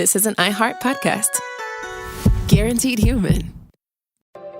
this is an iHeart podcast. Guaranteed human.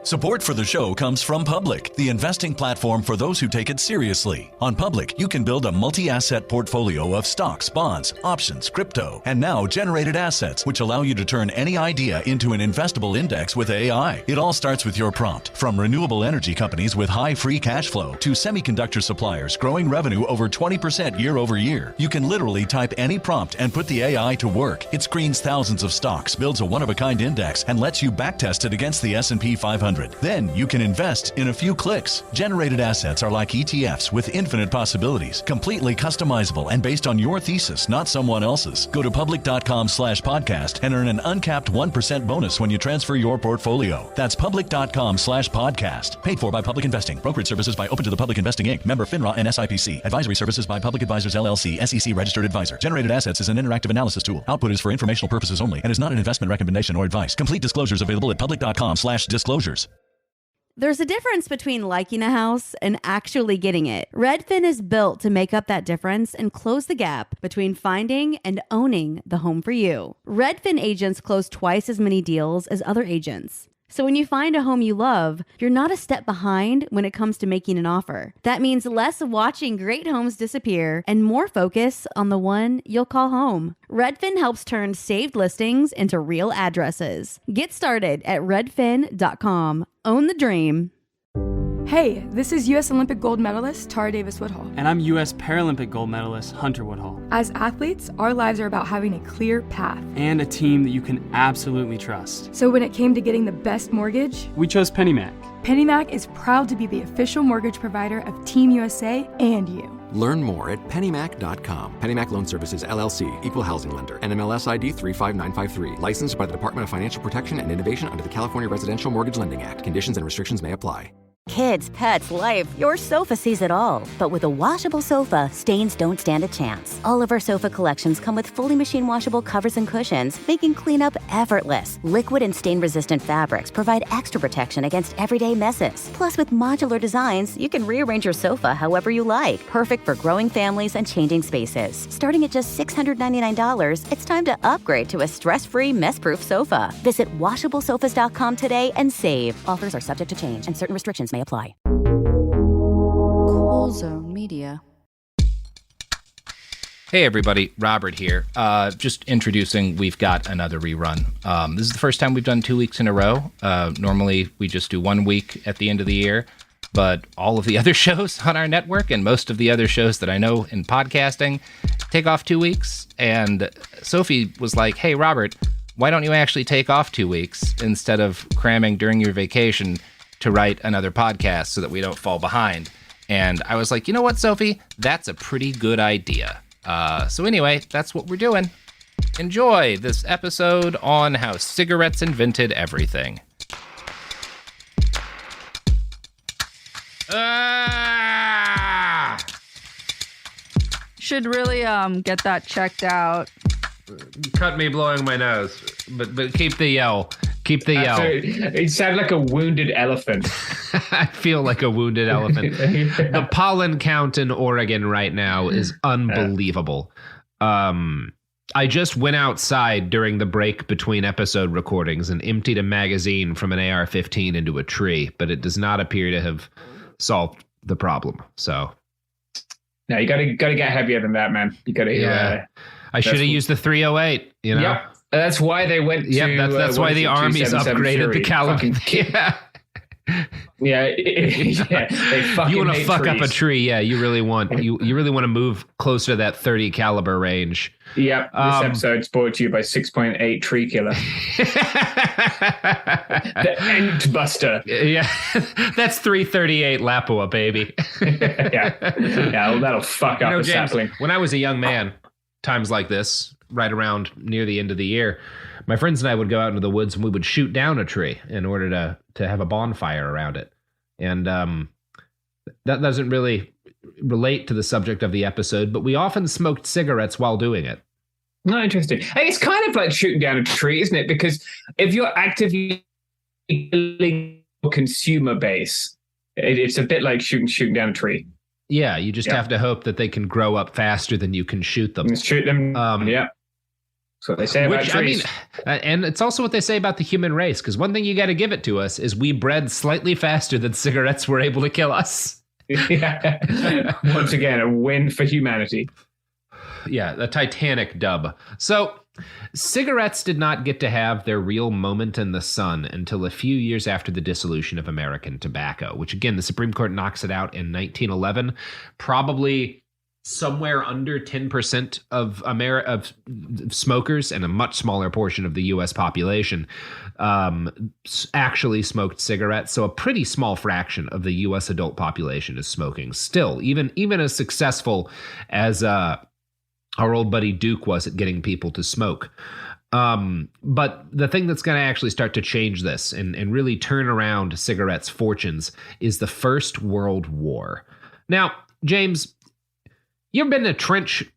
Support for the show comes from Public, the investing platform for those who take it seriously. On Public, you can build a multi-asset portfolio of stocks, bonds, options, crypto, and now generated assets, which allow you to turn any idea into an investable index with AI. It all starts with your prompt. From renewable energy companies with high free cash flow to semiconductor suppliers growing revenue over 20% year over year, you can literally type any prompt and put the AI to work. It screens thousands of stocks, builds a one-of-a-kind index, and lets you backtest it against the S&P 500. Then you can invest in a few clicks. Generated assets are like ETFs with infinite possibilities, completely customizable and based on your thesis, not someone else's. Go to public.com/podcast and earn an uncapped 1% bonus when you transfer your portfolio. That's public.com/podcast. Paid for by Public Investing. Brokerage services by Open to the Public Investing Inc. Member FINRA and SIPC. Advisory services by Public Advisors LLC, SEC registered advisor. Generated assets is an interactive analysis tool. Output is for informational purposes only and is not an investment recommendation or advice. Complete disclosures available at public.com/disclosures. There's a difference between liking a house and actually getting it. Redfin is built to make up that difference and close the gap between finding and owning the home for you. Redfin agents close twice as many deals as other agents. So when you find a home you love, you're not a step behind when it comes to making an offer. That means less watching great homes disappear and more focus on the one you'll call home. Redfin helps turn saved listings into real addresses. Get started at redfin.com. Own the dream. Hey, this is U.S. Olympic gold medalist Tara Davis-Woodhull. And I'm U.S. Paralympic gold medalist Hunter Woodhull. As athletes, our lives are about having a clear path. And a team that you can absolutely trust. So when it came to getting the best mortgage, we chose PennyMac. PennyMac is proud to be the official mortgage provider of Team USA and you. Learn more at pennymac.com. PennyMac Loan Services, LLC, Equal Housing Lender, NMLS ID 35953. Licensed by the Department of Financial Protection and Innovation under the California Residential Mortgage Lending Act. Conditions and restrictions may apply. Kids, pets, life, your sofa sees it all. But with a washable sofa, stains don't stand a chance. All of our sofa collections come with fully machine washable covers and cushions, making cleanup effortless. Liquid and stain-resistant fabrics provide extra protection against everyday messes. Plus, with modular designs, you can rearrange your sofa however you like. Perfect for growing families and changing spaces. Starting at just $699, it's time to upgrade to a stress-free, mess-proof sofa. Visit washablesofas.com today and save. Offers are subject to change and certain restrictions may apply. Cool Zone Media. Hey everybody, Robert here. Just introducing, we've got another rerun. This is the first time we've done 2 weeks in a row. Normally we just do 1 week at the end of the year, but all of the other shows on our network and most of the other shows that I know in podcasting take off 2 weeks. And Sophie was like, hey Robert, why don't you actually take off 2 weeks instead of cramming during your vacation to write another podcast so that we don't fall behind? And I was like, you know what, Sophie? That's a pretty good idea. So anyway, that's what we're doing. Enjoy this episode on how cigarettes invented everything. Should really get that checked out. Cut me blowing my nose, but keep the yell. Keep the yell. It sounded like a wounded elephant. I feel like a wounded elephant. The pollen count in Oregon right now is unbelievable. I just went outside during the break between episode recordings and emptied a magazine from an AR-15 into a tree, but it does not appear to have solved the problem. So, no, you gotta get heavier than that, man. You gotta. Yeah. I should have used the 308. You know. Yep. That's why they went to... Yep, that's why the Army's upgraded the caliber. Yeah. They fucking you want to fuck trees. up a tree, yeah, you really want to move closer to that 30 caliber range. Yep, this episode's brought to you by 6.8 Tree Killer. The Ent Buster. Yeah, that's 338 Lapua, baby. yeah, that'll fuck up a James, sapling. When I was a young man, times like this, right around near the end of the year, my friends and I would go out into the woods and we would shoot down a tree in order to have a bonfire around it. And that doesn't really relate to the subject of the episode, but we often smoked cigarettes while doing it. No, interesting. And it's kind of like shooting down a tree, isn't it? Because if you're actively building a consumer base, it's a bit like shooting down a tree. Yeah, you just have to hope that they can grow up faster than you can shoot them. Shoot them, yeah. That's what they say about trees. And it's also what they say about the human race, because one thing you got to give it to us is we bred slightly faster than cigarettes were able to kill us. Yeah. Once again, a win for humanity. Yeah, the Titanic dub. So cigarettes did not get to have their real moment in the sun until a few years after the dissolution of American tobacco, which again, the Supreme Court knocks it out in 1911, probably somewhere under 10% of of smokers and a much smaller portion of the U.S. population actually smoked cigarettes. So a pretty small fraction of the U.S. adult population is smoking. Still, even as successful as our old buddy Duke was at getting people to smoke. But the thing that's going to actually start to change this and really turn around cigarettes' fortunes is the First World War. Now, James, you ever been in a trench?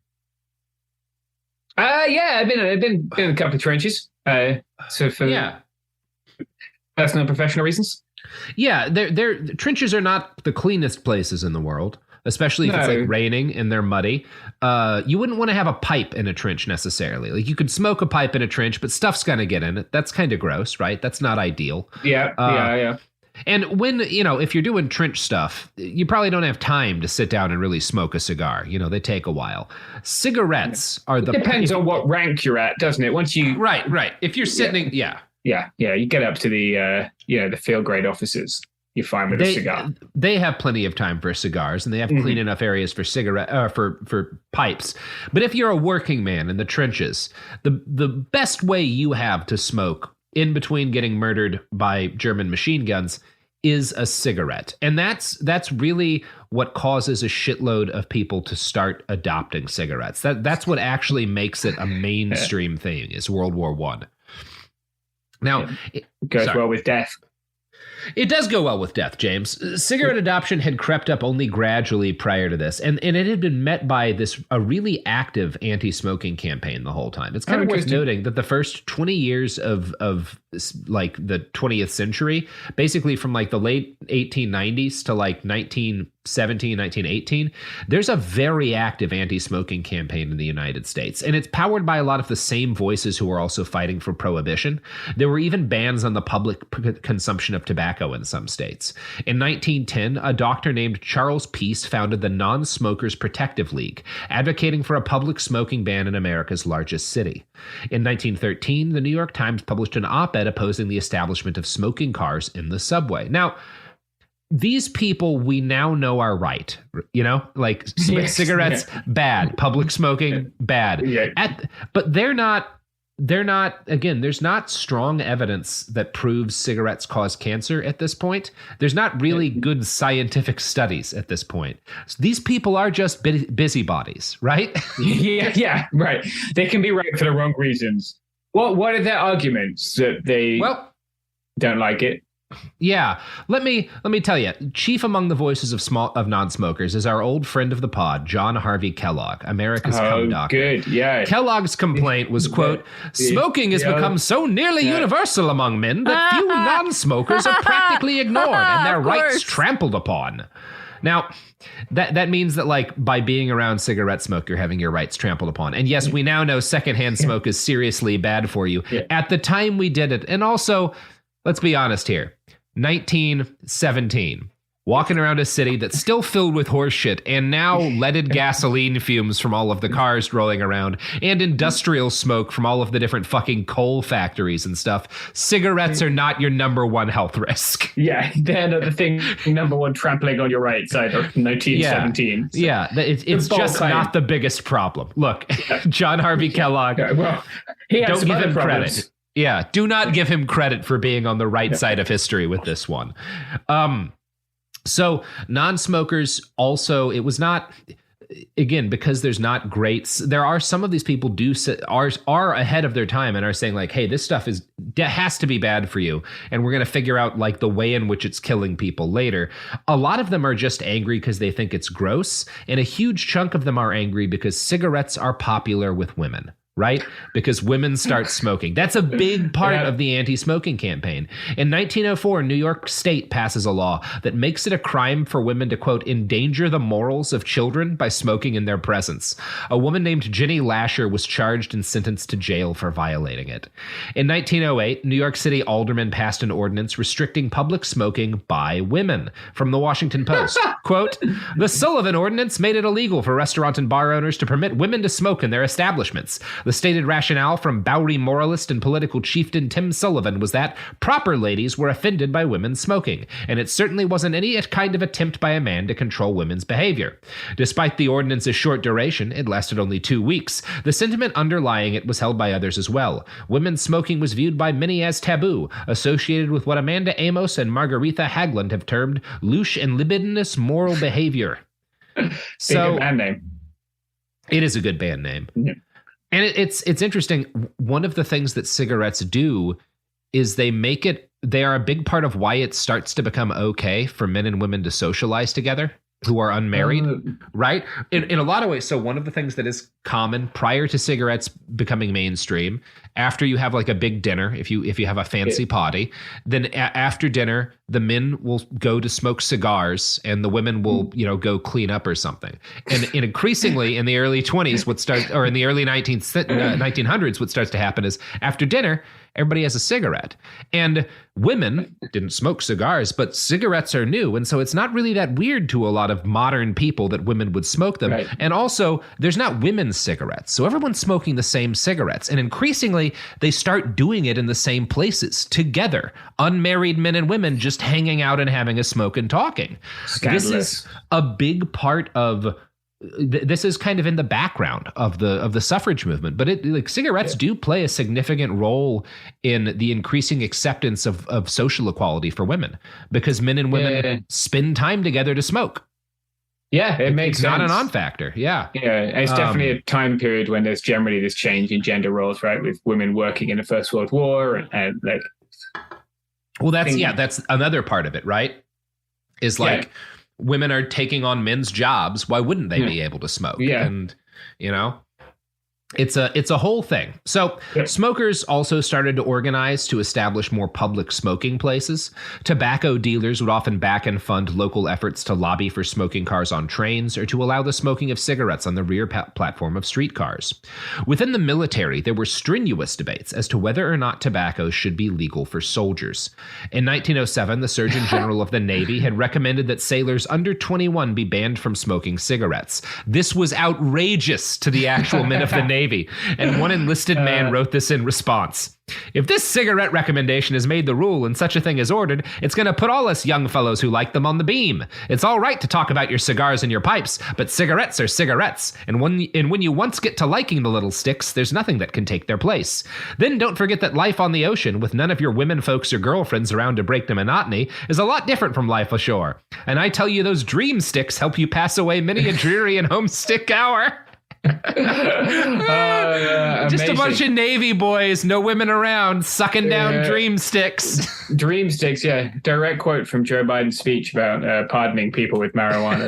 Yeah, I've been in a couple of trenches. So for personal and professional reasons. Yeah, trenches are not the cleanest places in the world, especially if it's like raining and they're muddy. You wouldn't want to have a pipe in a trench necessarily. Like you could smoke a pipe in a trench, but stuff's gonna get in it. That's kind of gross, right? That's not ideal. Yeah. And when, if you're doing trench stuff, you probably don't have time to sit down and really smoke a cigar. They take a while. Cigarettes are the... Depends on what rank you're at, doesn't it? Once you... Right. If you're sitting... Yeah. You get up to the field grade officers, you're fine with a cigar. They have plenty of time for cigars, and they have clean enough areas for for pipes. But if you're a working man in the trenches, the best way you have to smoke in between getting murdered by German machine guns is a cigarette. And that's really what causes a shitload of people to start adopting cigarettes. That's what actually makes it a mainstream thing, is World War I. Now, it goes well with death. It does go well with death, James. Cigarette adoption had crept up only gradually prior to this, and it had been met by a really active anti-smoking campaign the whole time. It's kind of worth noting that the first 20 years of like the 20th century, basically from like the late 1890s to like 1917, 1918, there's a very active anti-smoking campaign in the United States, and it's powered by a lot of the same voices who are also fighting for prohibition. There were even bans on the public consumption of tobacco in some states. In 1910, a doctor named Charles Peace founded the Non-Smokers Protective League, advocating for a public smoking ban in America's largest city. In 1913, the New York Times published an op-ed opposing the establishment of smoking cars in the subway. Now, these people we now know are right, like cigarettes, bad, public smoking, bad. Yeah. But they're not, again, there's not strong evidence that proves cigarettes cause cancer at this point. There's not really good scientific studies at this point. So these people are just busybodies, right? yeah, right. They can be right for the wrong reasons. What are their arguments that they don't like it? Yeah, let me tell you. Chief among the voices of non-smokers is our old friend of the pod, John Harvey Kellogg, America's cum doctor. Good, yeah. Kellogg's complaint was, quote, "Smoking has become so nearly universal among men that few non-smokers are practically ignored and their rights trampled upon." Now, that means that, like, by being around cigarette smoke, you're having your rights trampled upon. And yes, we now know secondhand smoke is seriously bad for you. Yeah. At the time we did it, and also, let's be honest here, 1917, walking around a city that's still filled with horse shit and now leaded gasoline fumes from all of the cars rolling around and industrial smoke from all of the different fucking coal factories and stuff. Cigarettes are not your number one health risk. Yeah, they're the thing, number one trampling on your rights either, 1917. Yeah, it's just not the biggest problem. Look, John Harvey Kellogg, he has don't give him problems. credit. Yeah, do not give him credit for being on the right side of history with this one. So non-smokers also, it was not, again, because there's not great, there are some of these people are ahead of their time and are saying like, hey, this stuff has to be bad for you. And we're going to figure out like the way in which it's killing people later. A lot of them are just angry because they think it's gross. And a huge chunk of them are angry because cigarettes are popular with women. right? Because women start smoking. That's a big part of the anti-smoking campaign. In 1904, New York State passes a law that makes it a crime for women to, quote, endanger the morals of children by smoking in their presence. A woman named Jenny Lasher was charged and sentenced to jail for violating it. In 1908, New York City aldermen passed an ordinance restricting public smoking by women. From the Washington Post, quote, the Sullivan Ordinance made it illegal for restaurant and bar owners to permit women to smoke in their establishments. The stated rationale from Bowery moralist and political chieftain Tim Sullivan was that proper ladies were offended by women smoking, and it certainly wasn't any kind of attempt by a man to control women's behavior. Despite the ordinance's short duration, it lasted only 2 weeks. The sentiment underlying it was held by others as well. Women's smoking was viewed by many as taboo, associated with what Amanda Amos and Margaretha Haglund have termed louche and libidinous moral behavior. So, band name. It is a good band name. Yeah. And it's interesting. One of the things that cigarettes do is they are a big part of why it starts to become okay for men and women to socialize together who are unmarried, right? In a lot of ways. So one of the things that is common prior to cigarettes becoming mainstream, after you have like a big dinner, if you have a fancy party, then after dinner, the men will go to smoke cigars and the women will, go clean up or something. And increasingly in the early 20s, or in the early 1900s, what starts to happen is after dinner, everybody has a cigarette. And women didn't smoke cigars, but cigarettes are new. And so it's not really that weird to a lot of modern people that women would smoke them. Right. And also, there's not women's cigarettes. So everyone's smoking the same cigarettes. And increasingly, they start doing it in the same places together. Unmarried men and women just hanging out and having a smoke and talking. Scandalous. This is a big part of... This is kind of in the background of the suffrage movement, but cigarettes do play a significant role in the increasing acceptance of social equality for women, because men and women spend time together to smoke. Yeah, it makes sense. Not a non-factor. Yeah. Yeah, it's definitely a time period when there's generally this change in gender roles, right? With women working in the First World War and like. Well, that's another part of it, right? Is like. Yeah. Women are taking on men's jobs. Why wouldn't they be able to smoke? Yeah. And, it's a whole thing. So smokers also started to organize to establish more public smoking places. Tobacco dealers would often back and fund local efforts to lobby for smoking cars on trains or to allow the smoking of cigarettes on the rear platform of streetcars. Within the military, there were strenuous debates as to whether or not tobacco should be legal for soldiers. In 1907, the Surgeon General of the Navy had recommended that sailors under 21 be banned from smoking cigarettes. This was outrageous to the actual men of the Navy. And one enlisted man wrote this in response. If this cigarette recommendation is made the rule and such a thing is ordered, it's going to put all us young fellows who like them on the beam. It's all right to talk about your cigars and your pipes, but cigarettes are cigarettes. And when you once get to liking the little sticks, there's nothing that can take their place. Then don't forget that life on the ocean, with none of your women folks or girlfriends around to break the monotony, is a lot different from life ashore. And I tell you, those dream sticks help you pass away many a dreary and homesick hour. Just a bunch of Navy boys, no women around, sucking down dream sticks. Dream sticks, yeah. Direct quote from Joe Biden's speech about pardoning people with marijuana.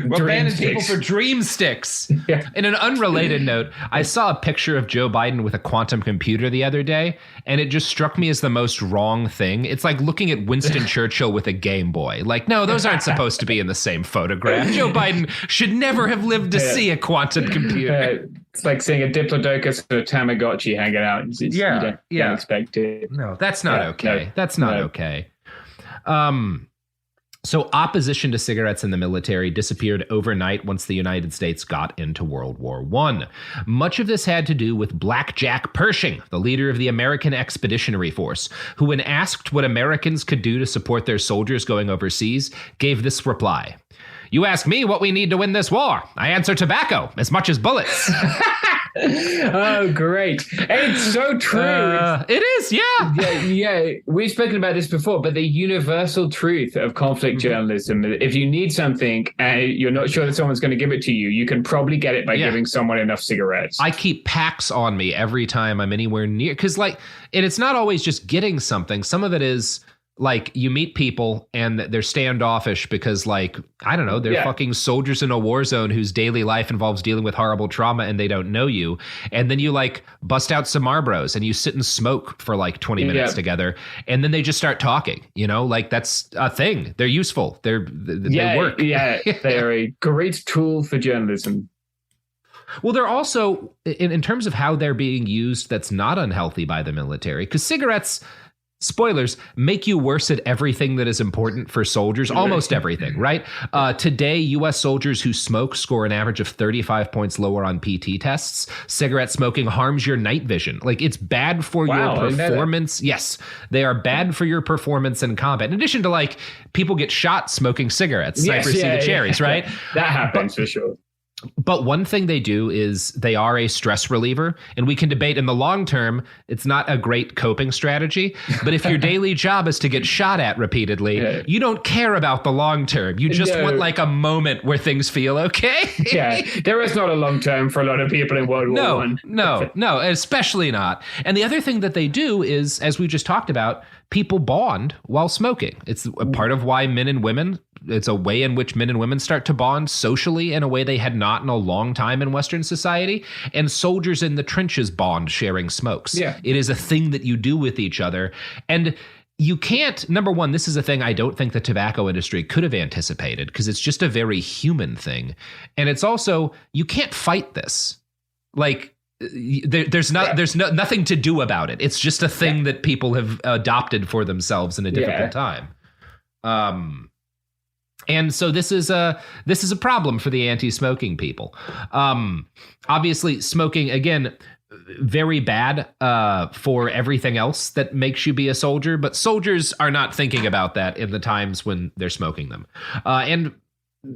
We're banning people for dream sticks. Yeah. In an unrelated note, I saw a picture of Joe Biden with a quantum computer the other day, and it just struck me as the most wrong thing. It's like looking at Winston Churchill with a Game Boy. Like, no, those aren't supposed to be in the same photograph. Joe Biden should never have lived to see a quantum computer. It's like seeing a Diplodocus or a Tamagotchi hanging out. You don't expect it. No, that's not okay. No, that's not okay. So opposition to cigarettes in the military disappeared overnight once the United States got into World War I. Much of this had to do with Black Jack Pershing, the leader of the American Expeditionary Force, who, when asked what Americans could do to support their soldiers going overseas, gave this reply. You ask me what we need to win this war. I answer tobacco as much as bullets. Oh, great. It's so true. It is, yeah. Yeah. We've spoken about this before, but the universal truth of conflict journalism, if you need something and you're not sure that someone's going to give it to you, you can probably get it by giving someone enough cigarettes. I keep packs on me every time I'm anywhere near, because and it's not always just getting something. Some of it is, like you meet people and they're standoffish because like, I don't know, they're fucking soldiers in a war zone whose daily life involves dealing with horrible trauma and they don't know you. And then you like bust out some Marlboros and you sit and smoke for like 20 minutes together. And then they just start talking, you know, like that's a thing. They're useful. They work. Yeah, they're a great tool for journalism. Well, they're also, in terms of how they're being used, that's not unhealthy by the military, because cigarettes, spoilers, make you worse at everything that is important for soldiers, almost everything, right? Today, U.S. soldiers who smoke score an average of 35 points lower on PT tests. Cigarette smoking harms your night vision. Like, it's bad for your performance. Yes, they are bad for your performance in combat. In addition to, like, people get shot smoking cigarettes. Cypress see the cherries, right? That happens for sure. But one thing they do is they are a stress reliever, and we can debate in the long term, it's not a great coping strategy. But if your daily job is to get shot at repeatedly, you don't care about the long term. You just want like a moment where things feel okay. There is not a long term for a lot of people in World War I. No, especially not. And the other thing that they do is, as we just talked about, people bond while smoking. It's a part of why men and women, it's a way in which men and women start to bond socially in a way they had not in a long time in Western society. And soldiers in the trenches bond sharing smokes. Yeah. It is a thing that you do with each other. And you can't, number one, this is a thing I don't think the tobacco industry could have anticipated, because it's just a very human thing. And it's also, you can't fight this. Like, there's nothing to do about it. It's just a thing that people have adopted for themselves in a difficult time. And so this is a problem for the anti-smoking people. Obviously, smoking, again, very bad for everything else that makes you be a soldier. But soldiers are not thinking about that in the times when they're smoking them. And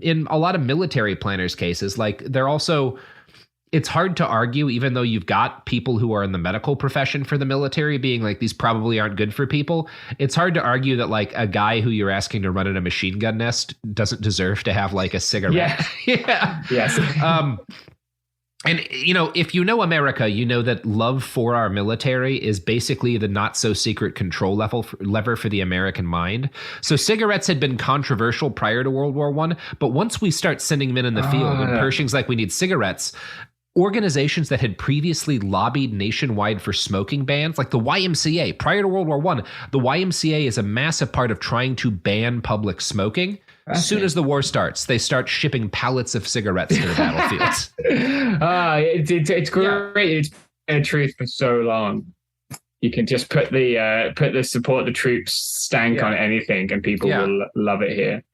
in a lot of military planners' cases, like they're also... It's hard to argue, even though you've got people who are in the medical profession for the military being like, these probably aren't good for people. It's hard to argue that like a guy who you're asking to run in a machine gun nest doesn't deserve to have like a cigarette. Yes. And, you know, if you know America, you know that love for our military is basically the not so secret control lever for the American mind. So cigarettes had been controversial prior to World War I. But once we start sending men in the field and Pershing's like, we need cigarettes, organizations that had previously lobbied nationwide for smoking bans, like the YMCA, prior to World War I, the YMCA is a massive part of trying to ban public smoking. As soon as the war starts, they start shipping pallets of cigarettes to the battlefields. It's great. Yeah. It's been a truth for so long. You can just put the support the troops stank on anything, and people will love it here.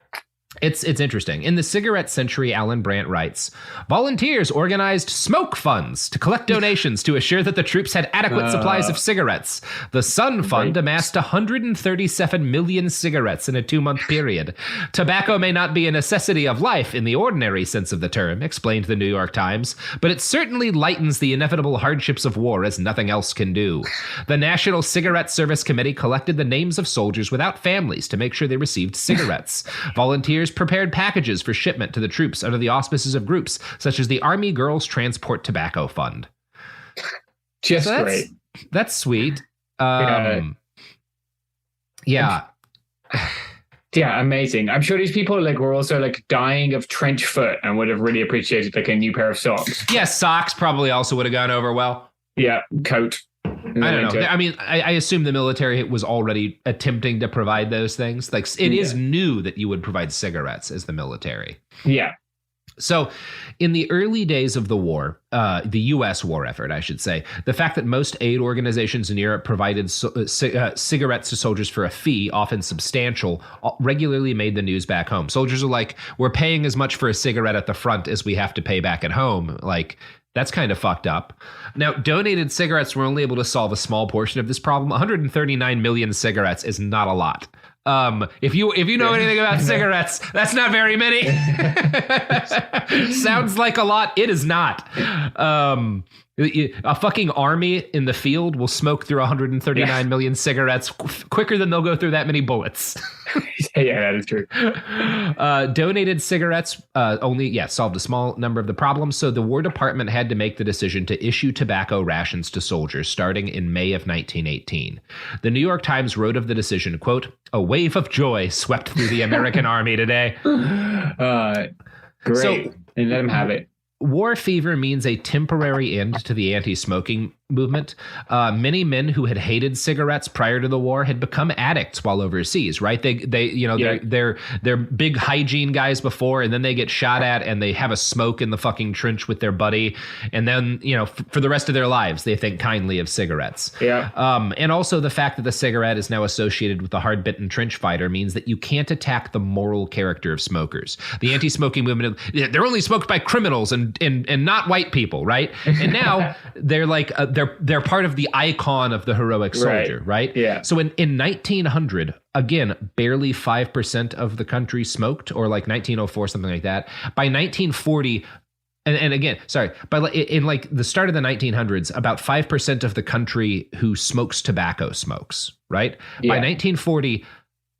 It's interesting. In the cigarette century, Alan Brandt writes, volunteers organized smoke funds to collect donations to assure that the troops had adequate supplies of cigarettes. The Sun Fund amassed 137 million cigarettes in a 2-month period. Tobacco may not be a necessity of life in the ordinary sense of the term, explained the New York Times, but it certainly lightens the inevitable hardships of war as nothing else can do. The National Cigarette Service Committee collected the names of soldiers without families to make sure they received cigarettes. Volunteers prepared packages for shipment to the troops under the auspices of groups such as the Army Girls Transport Tobacco Fund. Just great. That's sweet. Yeah, amazing. I'm sure these people like were also like dying of trench foot and would have really appreciated like a new pair of socks. Yes, socks probably also would have gone over well. Yeah, coat. I don't know. I mean, I assume the military was already attempting to provide those things. Like, it is new that you would provide cigarettes as the military. Yeah. So in the early days of the war, the U.S. war effort, I should say, the fact that most aid organizations in Europe provided cigarettes to soldiers for a fee, often substantial, regularly made the news back home. Soldiers are like, we're paying as much for a cigarette at the front as we have to pay back at home. Like, that's kind of fucked up. Now, donated cigarettes were only able to solve a small portion of this problem. 139 million cigarettes is not a lot. If you know anything about cigarettes, that's not very many. Sounds like a lot. It is not. A fucking army in the field will smoke through 139 million cigarettes quicker than they'll go through that many bullets. Yeah, that is true. Donated cigarettes solved a small number of the problems. So the War Department had to make the decision to issue tobacco rations to soldiers starting in May of 1918. The New York Times wrote of the decision, quote, "A wave of joy swept through the American army today." Great. So, and let them have it. War fever means a temporary end to the anti-smoking movement. Many men who had hated cigarettes prior to the war had become addicts while overseas, right? They're big hygiene guys before, and then they get shot at and they have a smoke in the fucking trench with their buddy. And then, for the rest of their lives, they think kindly of cigarettes. Yeah. And also the fact that the cigarette is now associated with the hard-bitten trench fighter means that you can't attack the moral character of smokers. The anti-smoking movement, they're only smoked by criminals and not white people, right? And now they're like, they're part of the icon of the heroic soldier, right? Yeah. So in 1900, again, barely 5% of the country smoked, or like 1904, something like that. By 1940, and again, sorry, but in like the start of the 1900s, about 5% of the country who smokes tobacco smokes, right? Yeah. By 1940,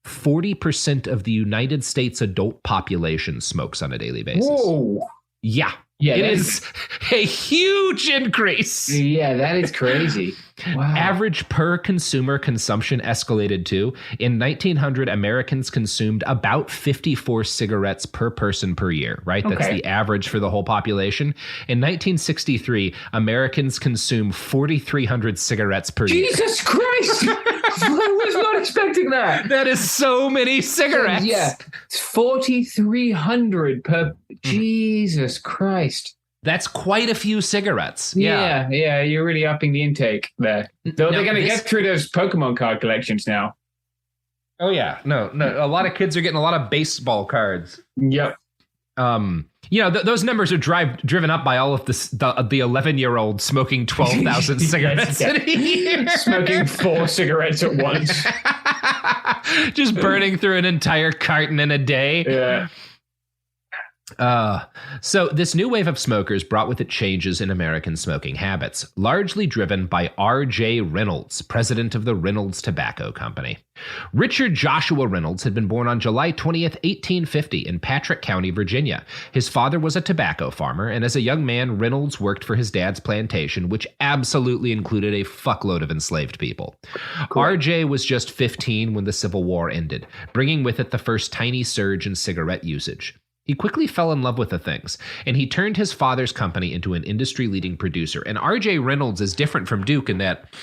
40% of the United States adult population smokes on a daily basis. Whoa. Yeah. Yeah, it is a huge increase. Yeah, that is crazy. Wow. Average per consumer consumption escalated too. In 1900, Americans consumed about 54 cigarettes per person per year, right? That's the average for the whole population. In 1963, Americans consumed 4,300 cigarettes per year. Jesus Christ! I was not expecting that. That is so many cigarettes. Yeah, it's 4,300 per. Jesus Christ. That's quite a few cigarettes. Yeah, you're really upping the intake there. Though they're going to get through those Pokemon card collections now. Oh, yeah. No. A lot of kids are getting a lot of baseball cards. Yep. Those numbers are driven up by all of the 11-year-old smoking 12,000 cigarettes in a year. Smoking 4 cigarettes at once. Just burning through an entire carton in a day. Yeah. So this new wave of smokers brought with it changes in American smoking habits, largely driven by R.J. Reynolds, president of the Reynolds Tobacco Company. Richard Joshua Reynolds had been born on July 20th, 1850 in Patrick County, Virginia. His father was a tobacco farmer, and as a young man, Reynolds worked for his dad's plantation, which absolutely included a fuckload of enslaved people. Cool. R.J. was just 15 when the Civil War ended, bringing with it the first tiny surge in cigarette usage. He quickly fell in love with the things, and he turned his father's company into an industry-leading producer. And R.J. Reynolds is different from Duke in that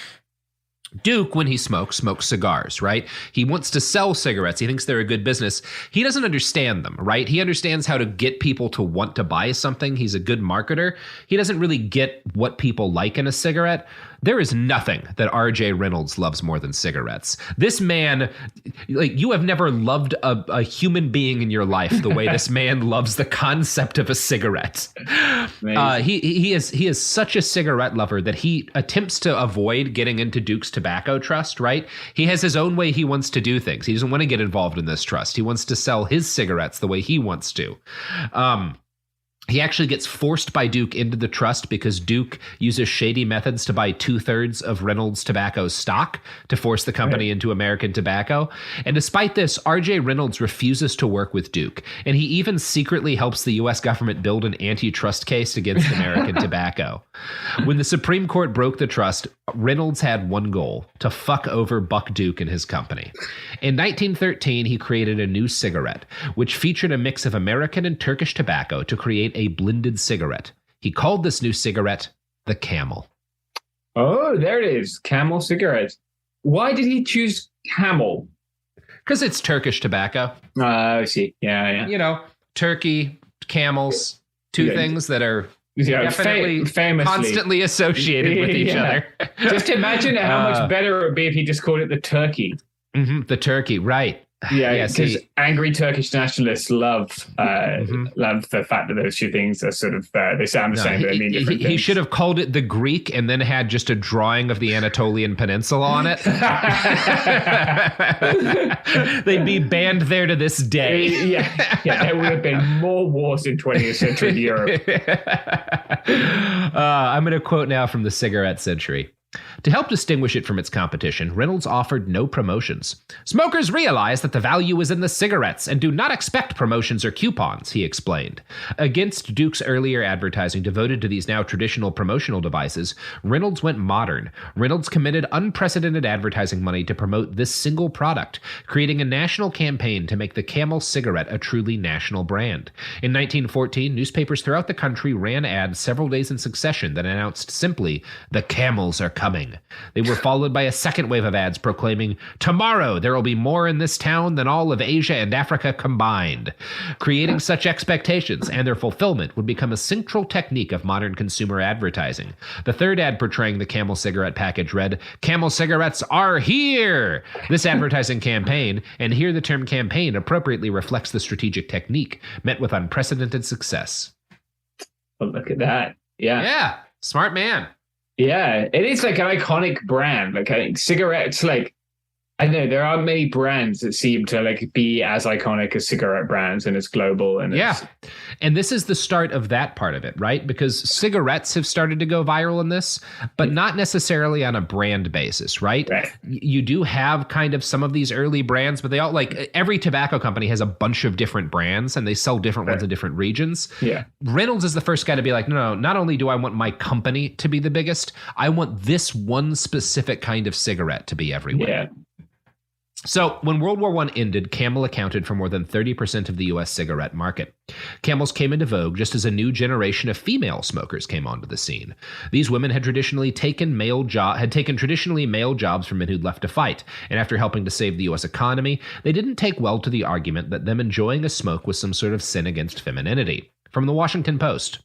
Duke, when he smokes cigars, right? He wants to sell cigarettes. He thinks they're a good business. He doesn't understand them, right? He understands how to get people to want to buy something. He's a good marketer. He doesn't really get what people like in a cigarette. There is nothing that R.J. Reynolds loves more than cigarettes. This man, you have never loved a human being in your life the way this man loves the concept of a cigarette. He is such a cigarette lover that he attempts to avoid getting into Duke's tobacco trust, right? He has his own way he wants to do things. He doesn't want to get involved in this trust. He wants to sell his cigarettes the way he wants to. He actually gets forced by Duke into the trust because Duke uses shady methods to buy 2/3 of Reynolds Tobacco's stock to force the company into American tobacco. And despite this, R.J. Reynolds refuses to work with Duke. And he even secretly helps the U.S. government build an antitrust case against American tobacco. When the Supreme Court broke the trust, Reynolds had one goal: to fuck over Buck Duke and his company. In 1913, he created a new cigarette, which featured a mix of American and Turkish tobacco to create a blended cigarette. He called this new cigarette the Camel. Oh, there it is. Camel cigarette. Why did he choose Camel? Because it's Turkish tobacco. I see. Yeah. Turkey, camels, two things that are definitely famously constantly associated with each other. Just imagine how much better it would be if he just called it the turkey. The turkey, right. Yeah, because angry Turkish nationalists love the fact that those two things are sort of they sound the same, but they mean different things. He should have called it the Greek and then had just a drawing of the Anatolian Peninsula on it. They'd be banned there to this day. Yeah, there would have been more wars in 20th century Europe. I'm going to quote now from the Cigarette Century. To help distinguish it from its competition, Reynolds offered no promotions. Smokers realize that the value is in the cigarettes and do not expect promotions or coupons, he explained. Against Duke's earlier advertising devoted to these now traditional promotional devices, Reynolds went modern. Reynolds committed unprecedented advertising money to promote this single product, creating a national campaign to make the Camel cigarette a truly national brand. In 1914, newspapers throughout the country ran ads several days in succession that announced simply, "The Camels are coming." They were followed by a second wave of ads proclaiming, "Tomorrow there will be more in this town than all of Asia and Africa combined." Creating such expectations and their fulfillment would become a central technique of modern consumer advertising. The third ad portraying the Camel cigarette package read, "Camel cigarettes are here!" This advertising campaign, and here the term campaign appropriately reflects the strategic technique, met with unprecedented success. Oh, look at that. Yeah, smart man. Yeah, it is like an iconic brand. Like I think cigarettes, like I know there aren't many brands that seem to like be as iconic as cigarette brands and as global. And and this is the start of that part of it, right? Because cigarettes have started to go viral in this, but not necessarily on a brand basis, right? You do have kind of some of these early brands, but they all like every tobacco company has a bunch of different brands and they sell different ones in different regions. Yeah. Reynolds is the first guy to be like, no, not only do I want my company to be the biggest, I want this one specific kind of cigarette to be everywhere. Yeah. So when World War I ended, Camel accounted for more than 30% of the U.S. cigarette market. Camels came into vogue just as a new generation of female smokers came onto the scene. These women had traditionally taken male jobs from men who'd left to fight, and after helping to save the U.S. economy, they didn't take well to the argument that them enjoying a smoke was some sort of sin against femininity. From the Washington Post.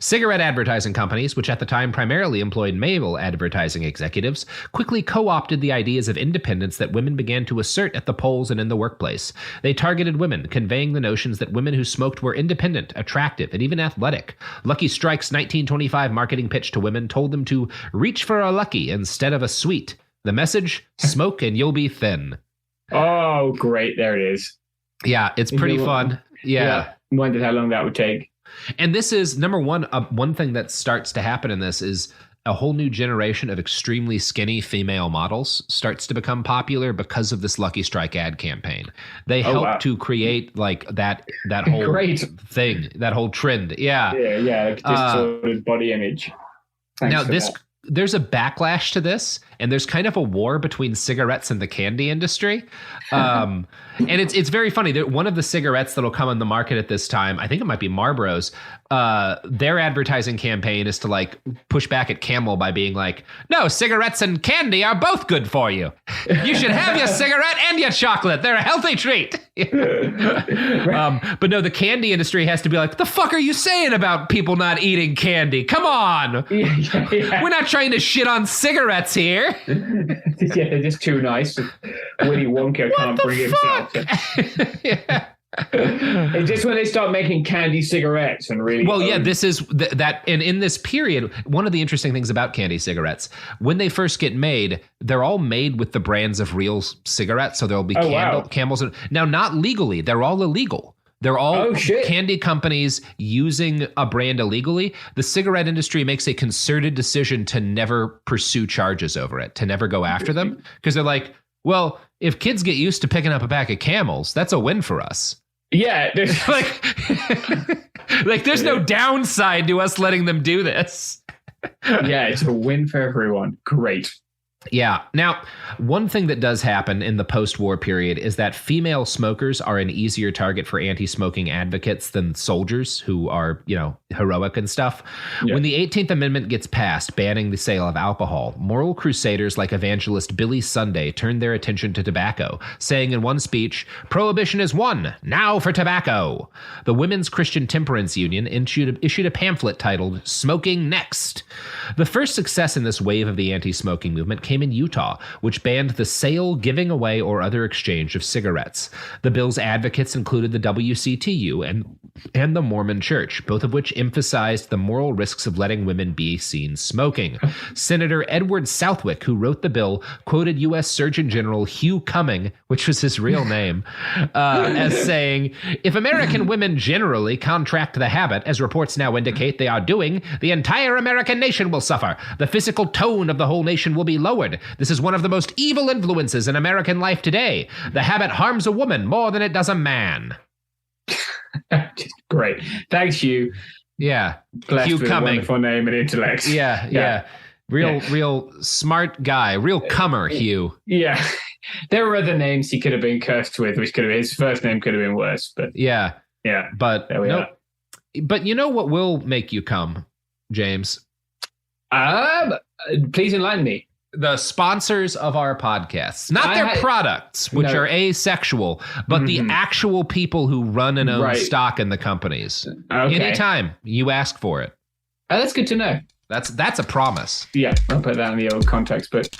Cigarette advertising companies, which at the time primarily employed male advertising executives, quickly co-opted the ideas of independence that women began to assert at the polls and in the workplace. They targeted women, conveying the notions that women who smoked were independent, attractive, and even athletic. Lucky Strike's 1925 marketing pitch to women told them to reach for a Lucky instead of a Sweet. The message, smoke and you'll be thin. Oh, great. There it is. Yeah, it's pretty fun. Yeah. Wondered how long that would take. And this is, number one, one thing that starts to happen in this is a whole new generation of extremely skinny female models starts to become popular because of this Lucky Strike ad campaign. They help to create like that whole thing, that whole trend. Yeah. Yeah, like distorted body image. Thanks there's a backlash to this, and there's kind of a war between cigarettes and the candy industry. And it's very funny. One of the cigarettes that'll come on the market at this time, I think it might be Marlboro's, their advertising campaign is to like push back at Camel by being like, no, cigarettes and candy are both good for you. You should have your cigarette and your chocolate. They're a healthy treat. But no, the candy industry has to be like, the fuck are you saying about people not eating candy? Come on. We're not trying to shit on cigarettes here. Yeah, they're just too nice. Willy Wonka can't bring himself to... Yeah. It's just when they start making candy cigarettes and really... Well, yeah, this is that. And in this period, one of the interesting things about candy cigarettes, when they first get made, they're all made with the brands of real cigarettes. So there'll be Camels. Now, not legally. They're all illegal. They're all candy companies using a brand illegally. The cigarette industry makes a concerted decision to never pursue charges over it, to never go after them. Because they're like, well, if kids get used to picking up a pack of Camels, that's a win for us. Yeah. like there's no downside to us letting them do this. Yeah, it's a win for everyone. Great. Yeah. Now, one thing that does happen in the post-war period is that female smokers are an easier target for anti-smoking advocates than soldiers who are, heroic and stuff. Yeah. When the 18th Amendment gets passed, banning the sale of alcohol, moral crusaders like evangelist Billy Sunday turned their attention to tobacco, saying in one speech, "Prohibition is won. Now for tobacco." The Women's Christian Temperance Union issued a pamphlet titled "Smoking Next." The first success in this wave of the anti-smoking movement came came in Utah, which banned the sale, giving away, or other exchange of cigarettes. The bill's advocates included the WCTU and the Mormon Church, both of which emphasized the moral risks of letting women be seen smoking. Senator Edward Southwick, who wrote the bill, quoted U.S. Surgeon General Hugh Cumming, which was his real name, as saying, "If American women generally contract the habit, as reports now indicate they are doing, the entire American nation will suffer. The physical tone of the whole nation will be lowered. This is one of the most evil influences in American life today. The habit harms a woman more than it does a man." Great. Thanks, Hugh. Yeah. Blessed Hugh with Cumming. A wonderful name and intellect. Yeah. Real smart guy. Real cummer, Hugh. Yeah. There were other names he could have been cursed with, which could have been, his first name could have been worse, but yeah. But there we are. But you know what will make you come, James? Please enlighten me. The sponsors of our podcasts, not their products, which are asexual, but the actual people who run and own stock in the companies. Okay. Anytime you ask for it. That's good to know. That's a promise. Yeah, I'll put that in the old context, but.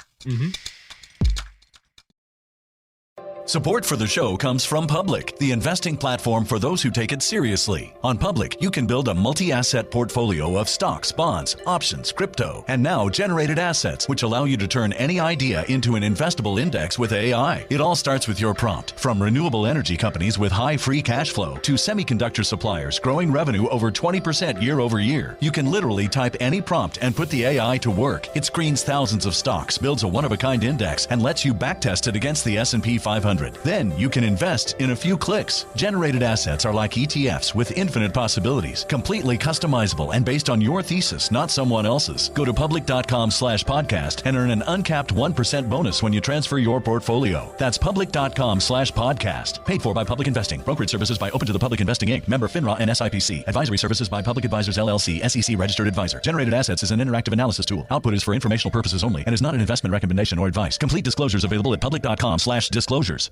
Support for the show comes from Public, the investing platform for those who take it seriously. On Public, you can build a multi-asset portfolio of stocks, bonds, options, crypto, and now generated assets, which allow you to turn any idea into an investable index with AI. It all starts with your prompt. From renewable energy companies with high free cash flow to semiconductor suppliers growing revenue over 20% year over year, you can literally type any prompt and put the AI to work. It screens thousands of stocks, builds a one-of-a-kind index, and lets you backtest it against the S&P 500. Then you can invest in a few clicks. Generated assets are like ETFs with infinite possibilities, completely customizable and based on your thesis, not someone else's. Go to public.com/podcast and earn an uncapped 1% bonus when you transfer your portfolio. That's public.com/podcast. Paid for by Public Investing. Brokerage services by Open to the Public Investing Inc. Member FINRA and SIPC. Advisory services by Public Advisors LLC, SEC registered advisor. Generated assets is an interactive analysis tool. Output is for informational purposes only and is not an investment recommendation or advice. Complete disclosures available at public.com/disclosures.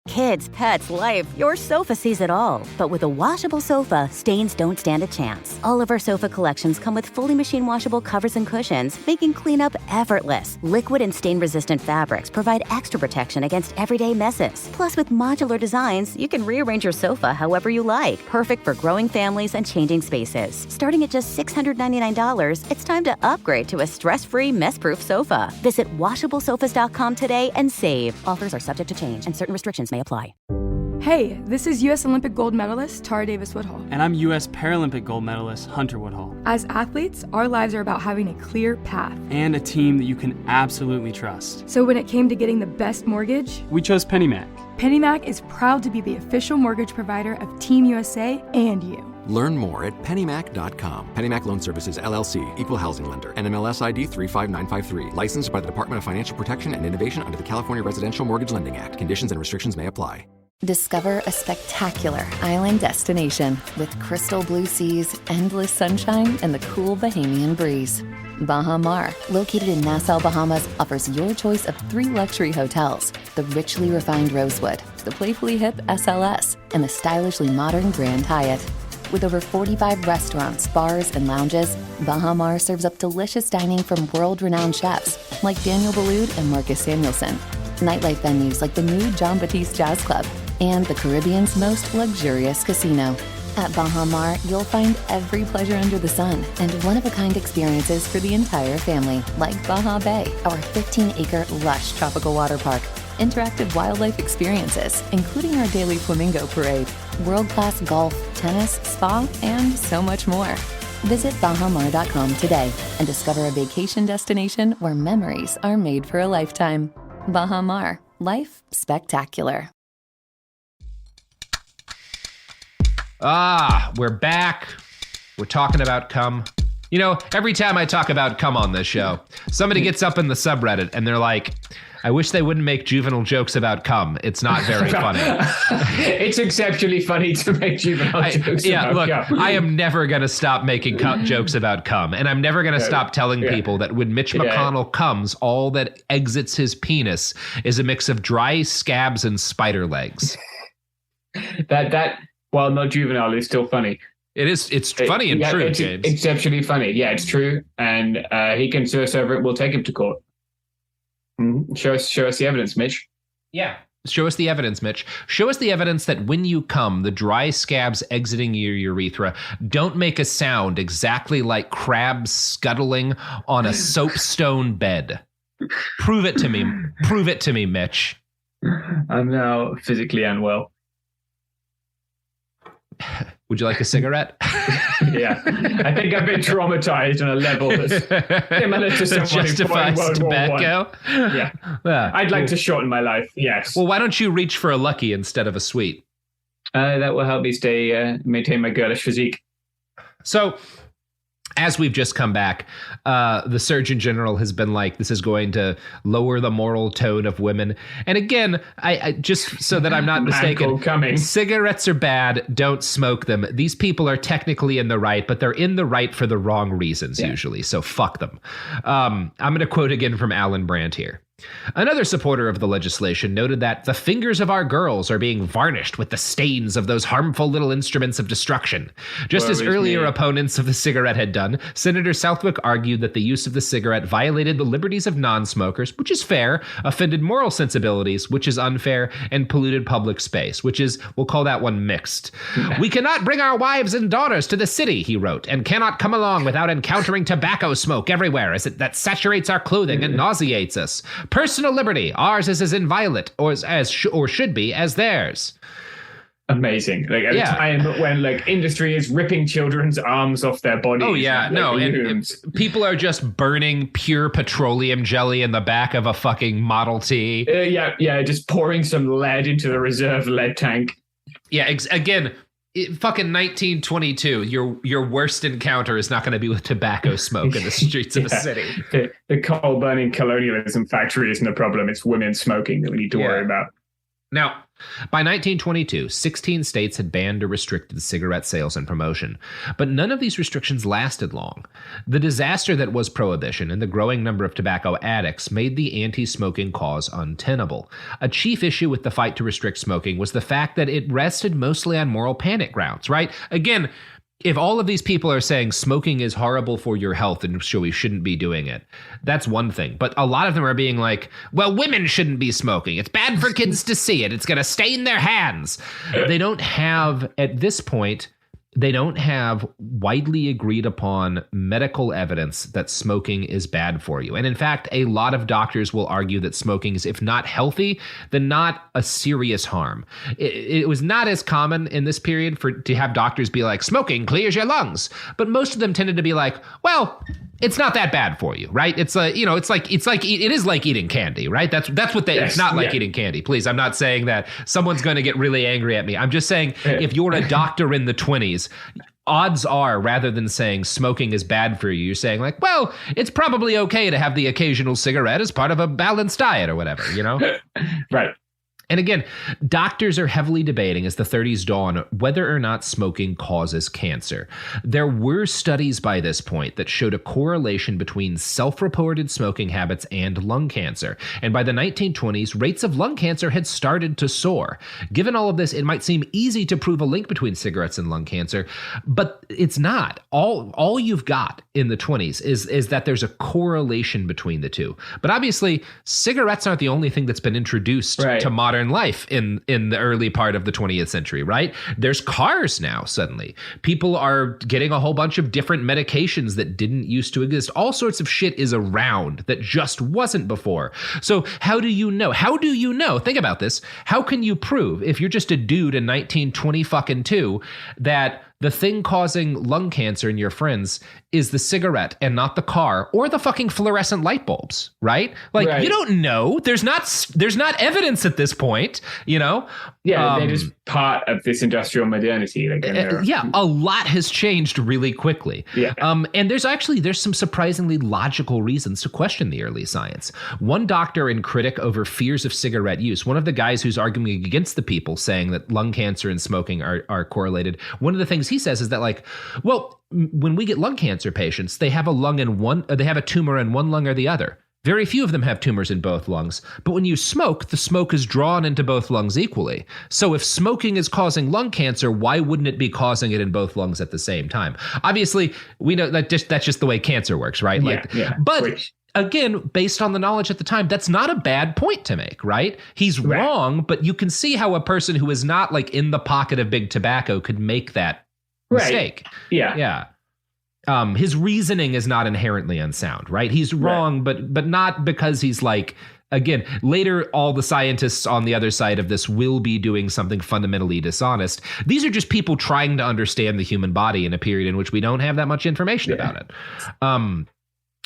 Kids, pets, life, your sofa sees it all. But with a washable sofa, stains don't stand a chance. All of our sofa collections come with fully machine washable covers and cushions, making cleanup effortless. Liquid and stain-resistant fabrics provide extra protection against everyday messes. Plus, with modular designs, you can rearrange your sofa however you like. Perfect for growing families and changing spaces. Starting at just $699, it's time to upgrade to a stress-free, mess-proof sofa. Visit washablesofas.com today and save. Offers are subject to change and certain restrictions may apply. Hey, this is U.S. Olympic gold medalist Tara Davis Woodhull. And I'm U.S. Paralympic gold medalist Hunter Woodhull. As athletes, our lives are about having a clear path. And a team that you can absolutely trust. So when it came to getting the best mortgage, we chose PennyMac. PennyMac is proud to be the official mortgage provider of Team USA and you. Learn more at pennymac.com. PennyMac Loan Services, LLC, Equal Housing Lender, NMLS ID 35953. Licensed by the Department of Financial Protection and Innovation under the California Residential Mortgage Lending Act. Conditions and restrictions may apply. Discover a spectacular island destination with crystal blue seas, endless sunshine, and the cool Bahamian breeze. Baha Mar, located in Nassau, Bahamas, offers your choice of 3 luxury hotels: the richly refined Rosewood, the playfully hip SLS, and the stylishly modern Grand Hyatt. With over 45 restaurants, bars, and lounges, Baha Mar serves up delicious dining from world-renowned chefs like Daniel Boulud and Marcus Samuelson. Nightlife venues like the new John Batiste Jazz Club and the Caribbean's most luxurious casino. At Baha Mar, you'll find every pleasure under the sun and one-of-a-kind experiences for the entire family, like Baha Bay, our 15-acre lush tropical water park, interactive wildlife experiences, including our daily flamingo parade, world-class golf, tennis, spa, and so much more. Visit bahamar.com today and discover a vacation destination where memories are made for a lifetime. Baha Mar, life spectacular. We're back. We're talking about cum. You know, every time I talk about cum on this show, somebody gets up in the subreddit and they're like, I wish they wouldn't make juvenile jokes about cum. It's not very funny. It's exceptionally funny to make juvenile jokes about cum. I am never going to stop making jokes about cum. And I'm never going to stop telling people that when Mitch McConnell comes, all that exits his penis is a mix of dry scabs and spider legs. That while not juvenile, is still funny. It's funny and true, it's James. Exceptionally funny. Yeah, it's true. And he can sue us over it. We'll take him to court. Show us the evidence, Mitch. Yeah. Show us the evidence, Mitch. Show us the evidence that when you come, the dry scabs exiting your urethra don't make a sound exactly like crabs scuttling on a soapstone bed. Prove it to me. Prove it to me, Mitch. I'm now physically unwell. Would you like a cigarette? Yeah. I think I've been traumatized on a level that's similar to someone who fought in World tobacco. War I. Yeah. I'd like to shorten my life, yes. Well, why don't you reach for a Lucky instead of a Sweet? That will help me maintain my girlish physique. So, as we've just come back, the Surgeon General has been like, this is going to lower the moral tone of women. And again, I just so that I'm not mistaken, cigarettes are bad. Don't smoke them. These people are technically in the right, but they're in the right for the wrong reasons usually. So fuck them. I'm going to quote again from Alan Brandt here. Another supporter of the legislation noted that the fingers of our girls are being varnished with the stains of those harmful little instruments of destruction. Just as earlier opponents of the cigarette had done, Senator Southwick argued that the use of the cigarette violated the liberties of non-smokers, which is fair, offended moral sensibilities, which is unfair, and polluted public space, which is, we'll call that one mixed. We cannot bring our wives and daughters to the city, he wrote, and cannot come along without encountering tobacco smoke everywhere as that saturates our clothing and nauseates us. Personal liberty, ours is as inviolate or should be as theirs. Amazing. Like at a time when like industry is ripping children's arms off their bodies. Oh yeah, and people are just burning pure petroleum jelly in the back of a fucking Model T. Just pouring some lead into the reserve lead tank. Yeah, again, fucking 1922. Your worst encounter is not going to be with tobacco smoke in the streets of a city. The coal burning colonialism factory isn't a problem. It's women smoking that we need to worry about. Now, by 1922, 16 states had banned or restricted cigarette sales and promotion, but none of these restrictions lasted long. The disaster that was prohibition and the growing number of tobacco addicts made the anti-smoking cause untenable. A chief issue with the fight to restrict smoking was the fact that it rested mostly on moral panic grounds, right? Again, if all of these people are saying smoking is horrible for your health and so we shouldn't be doing it, that's one thing. But a lot of them are being like, well, women shouldn't be smoking. It's bad for kids to see it. It's going to stain their hands. They don't have, at this point, they don't have widely agreed upon medical evidence that smoking is bad for you. And in fact, a lot of doctors will argue that smoking is, if not healthy, then not a serious harm. It was not as common in this period to have doctors be like, smoking clears your lungs. But most of them tended to be like, well, it's not that bad for you, right? It's it is like eating candy, right? That's what they, it's not like eating candy. Please, I'm not saying that someone's going to get really angry at me. I'm just saying if you're a doctor in the 20s, odds are, rather than saying smoking is bad for you, you're saying like, well, it's probably okay to have the occasional cigarette as part of a balanced diet or whatever, you know? Right. And again, doctors are heavily debating as the 30s dawn whether or not smoking causes cancer. There were studies by this point that showed a correlation between self-reported smoking habits and lung cancer. And by the 1920s, rates of lung cancer had started to soar. Given all of this, it might seem easy to prove a link between cigarettes and lung cancer, but it's not. All you've got in the 20s is that there's a correlation between the two. But obviously, cigarettes aren't the only thing that's been introduced to modern life in the early part of the 20th century, right? There's cars now suddenly. People are getting a whole bunch of different medications that didn't used to exist. All sorts of shit is around that just wasn't before. So how do you know? Think about this. How can you prove, if you're just a dude in 1922, that the thing causing lung cancer in your friends is the cigarette and not the car or the fucking fluorescent light bulbs, right? Like, you don't know. There's not evidence at this point, you know? Yeah, they're just part of this industrial modernity. A lot has changed really quickly. Yeah. And there's some surprisingly logical reasons to question the early science. One doctor and critic over fears of cigarette use, one of the guys who's arguing against the people saying that lung cancer and smoking are correlated, one of the things he says is that, like, well, when we get lung cancer patients, they have a tumor in one lung or the other. Very few of them have tumors in both lungs. But when you smoke, the smoke is drawn into both lungs equally. So if smoking is causing lung cancer, why wouldn't it be causing it in both lungs at the same time? Obviously, we know that that's just the way cancer works, right? But again, based on the knowledge at the time, that's not a bad point to make, right? He's wrong, but you can see how a person who is not like in the pocket of big tobacco could make that mistake. Yeah. His reasoning is not inherently unsound, right? He's wrong, but not because he's like, again, later all the scientists on the other side of this will be doing something fundamentally dishonest. These are just people trying to understand the human body in a period in which we don't have that much information about it.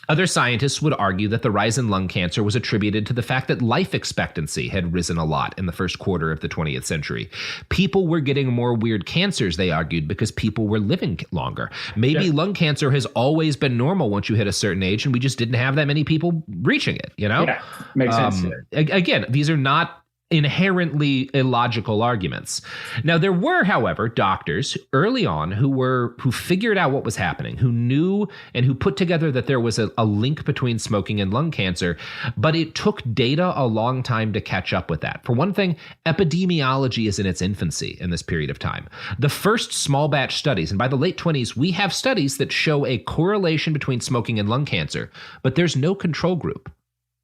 Other scientists would argue that the rise in lung cancer was attributed to the fact that life expectancy had risen a lot in the first quarter of the 20th century. People were getting more weird cancers, they argued, because people were living longer. Maybe lung cancer has always been normal once you hit a certain age, and we just didn't have that many people reaching it, you know? Yeah, makes sense. Again, these are not inherently illogical arguments. Now, there were, however, doctors early on who figured out what was happening, who knew and who put together that there was a link between smoking and lung cancer, but it took data a long time to catch up with that. For one thing, epidemiology is in its infancy in this period of time. The first small batch studies, and by the late 20s, we have studies that show a correlation between smoking and lung cancer, but there's no control group.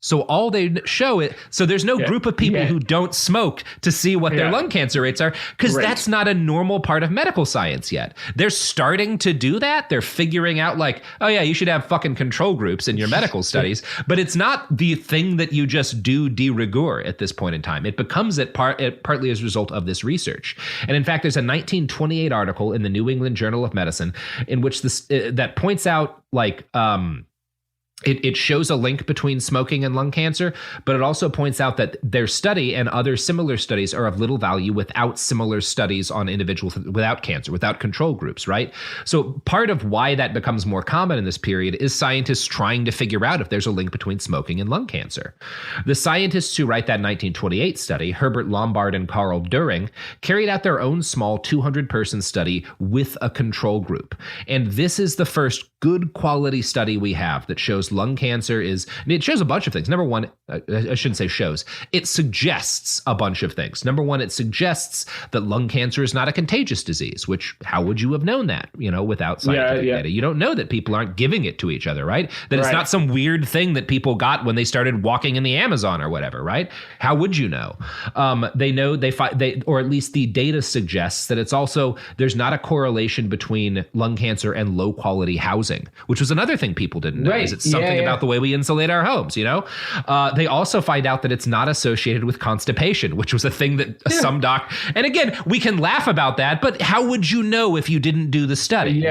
So all they show it, so there's no group of people who don't smoke to see what their lung cancer rates are, because that's not a normal part of medical science yet. They're starting to do that. They're figuring out like, oh yeah, you should have fucking control groups in your medical studies, but it's not the thing that you just do de rigueur at this point in time. It becomes it partly as a result of this research. And in fact, there's a 1928 article in the New England Journal of Medicine in which this that points out like, It shows a link between smoking and lung cancer, but it also points out that their study and other similar studies are of little value without similar studies on individuals without cancer, without control groups, right? So part of why that becomes more common in this period is scientists trying to figure out if there's a link between smoking and lung cancer. The scientists who write that 1928 study, Herbert Lombard and Carl During, carried out their own small 200-person study with a control group. And this is the first good quality study we have that shows lung cancer is, and it shows a bunch of things. Number one, I shouldn't say shows, it suggests a bunch of things. Number one, it suggests that lung cancer is not a contagious disease, which how would you have known that, without scientific data? You don't know that people aren't giving it to each other, right? That it's not some weird thing that people got when they started walking in the Amazon or whatever, right? How would you know? They know, or at least the data suggests that it's also, there's not a correlation between lung cancer and low quality housing, which was another thing people didn't know. Is it's something about the way we insulate our homes, They also find out that it's not associated with constipation, which was a thing that some and again, we can laugh about that, but how would you know if you didn't do the study?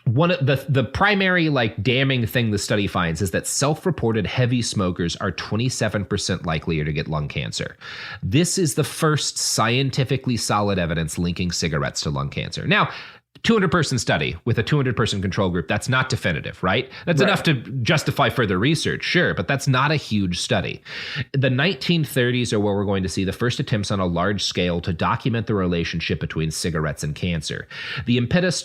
One of the primary damning thing the study finds is that self-reported heavy smokers are 27% likelier to get lung cancer. This is the first scientifically solid evidence linking cigarettes to lung cancer. Now, 200-person study with a 200-person control group, that's not definitive, right? That's enough to justify further research, sure, but that's not a huge study. The 1930s are where we're going to see the first attempts on a large scale to document the relationship between cigarettes and cancer. The impetus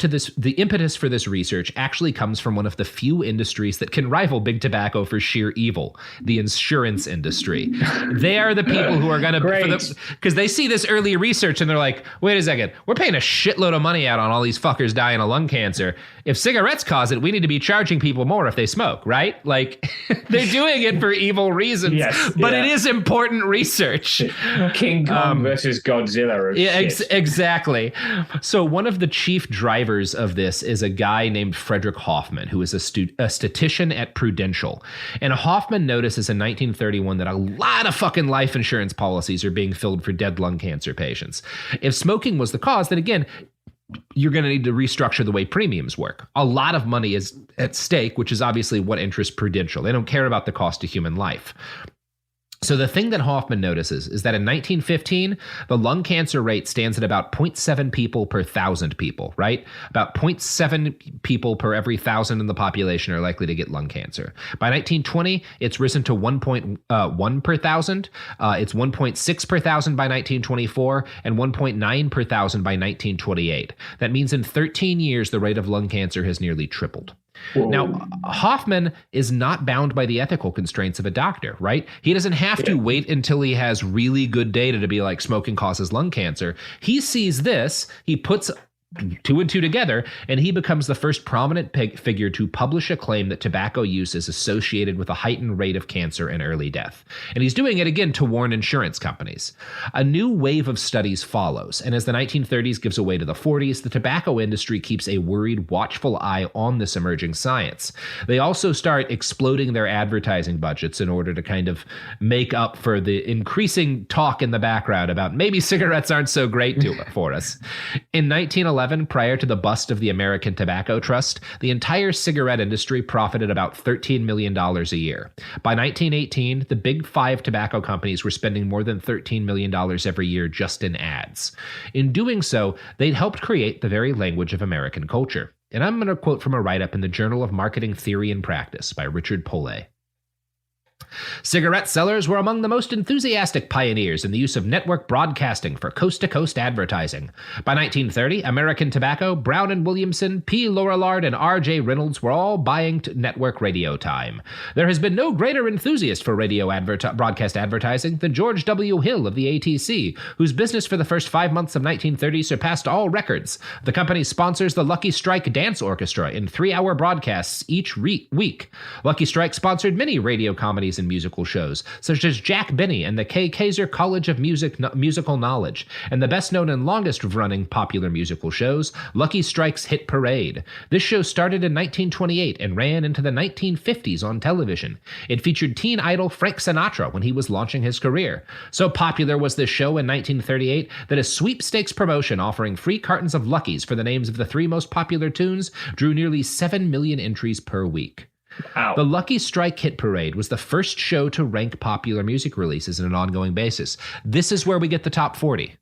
for this research actually comes from one of the few industries that can rival big tobacco for sheer evil, the insurance industry. They are the people who are going to, because they see this early research and they're like, wait a second, we're paying a shitload of money out on all these fuckers dying of lung cancer. If cigarettes cause it, we need to be charging people more if they smoke, right? Like, they're doing it for evil reasons, but it is important research. King Kong versus Godzilla. Exactly. So one of the chief drivers of this is a guy named Frederick Hoffman, who is a statistician at Prudential. And Hoffman notices in 1931 that a lot of fucking life insurance policies are being filled for dead lung cancer patients. If smoking was the cause, then again, you're going to need to restructure the way premiums work. A lot of money is at stake, which is obviously what interests Prudential. They don't care about the cost of human life. So the thing that Hoffman notices is that in 1915, the lung cancer rate stands at about 0.7 people per 1,000 people, right? About 0.7 people per every 1,000 in the population are likely to get lung cancer. By 1920, it's risen to 1.1 per 1,000. It's 1.6 per 1,000 by 1924 and 1.9 per 1,000 by 1928. That means in 13 years, the rate of lung cancer has nearly tripled. Whoa. Now, Hoffman is not bound by the ethical constraints of a doctor, right? He doesn't have to wait until he has really good data to be like smoking causes lung cancer. He sees this, he puts two and two together, and he becomes the first prominent figure to publish a claim that tobacco use is associated with a heightened rate of cancer and early death. And he's doing it again to warn insurance companies. A new wave of studies follows, and as the 1930s gives way to the 40s, the tobacco industry keeps a worried, watchful eye on this emerging science. They also start exploding their advertising budgets in order to kind of make up for the increasing talk in the background about maybe cigarettes aren't so great for us. In 1911, prior to the bust of the American Tobacco Trust, the entire cigarette industry profited about $13 million a year. By 1918, the big five tobacco companies were spending more than $13 million every year just in ads. In doing so, they'd helped create the very language of American culture. And I'm going to quote from a write-up in the Journal of Marketing Theory and Practice by Richard Pollet. Cigarette sellers were among the most enthusiastic pioneers in the use of network broadcasting for coast-to-coast advertising. By 1930, American Tobacco, Brown & Williamson, P. Lorillard, and R.J. Reynolds were all buying network radio time. There has been no greater enthusiast for radio broadcast advertising than George W. Hill of the ATC, whose business for the first 5 months of 1930 surpassed all records. The company sponsors the Lucky Strike Dance Orchestra in 3-hour broadcasts each week. Lucky Strike sponsored many radio comedies and musical shows, such as Jack Benny and the Kay Kaiser College of Musical Knowledge, and the best-known and longest-running popular musical shows, Lucky Strike's Hit Parade. This show started in 1928 and ran into the 1950s on television. It featured teen idol Frank Sinatra when he was launching his career. So popular was this show in 1938 that a sweepstakes promotion offering free cartons of Luckies for the names of the 3 most popular tunes drew nearly 7 million entries per week. Wow. The Lucky Strike Hit Parade was the first show to rank popular music releases on an ongoing basis. This is where we get the top 40.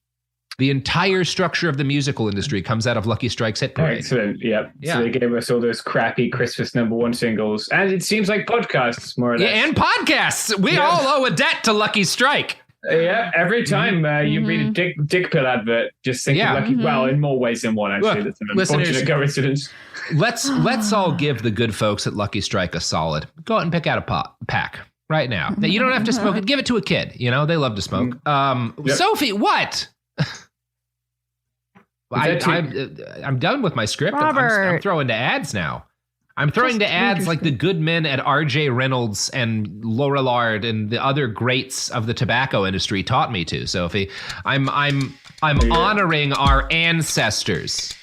The entire structure of the musical industry comes out of Lucky Strike's Hit Parade. Excellent. Yep. Yeah. So they gave us all those crappy Christmas #1 singles. And it seems like podcasts, more or less. Yeah, and podcasts. We all owe a debt to Lucky Strike. Yeah, every time you read a dick pill advert, just think of Lucky. Well, in more ways than one, actually. Look, that's an unfortunate coincidence. Let's all give the good folks at Lucky Strike a solid. Go out and pick out a pack right now. You don't have to smoke it. Give it to a kid. You know, they love to smoke. Sophie, what? I'm done with my script. I'm throwing to ads now. I'm throwing to ads like the good men at R.J. Reynolds and Lorillard and the other greats of the tobacco industry taught me to, Sophie. I'm honoring our ancestors.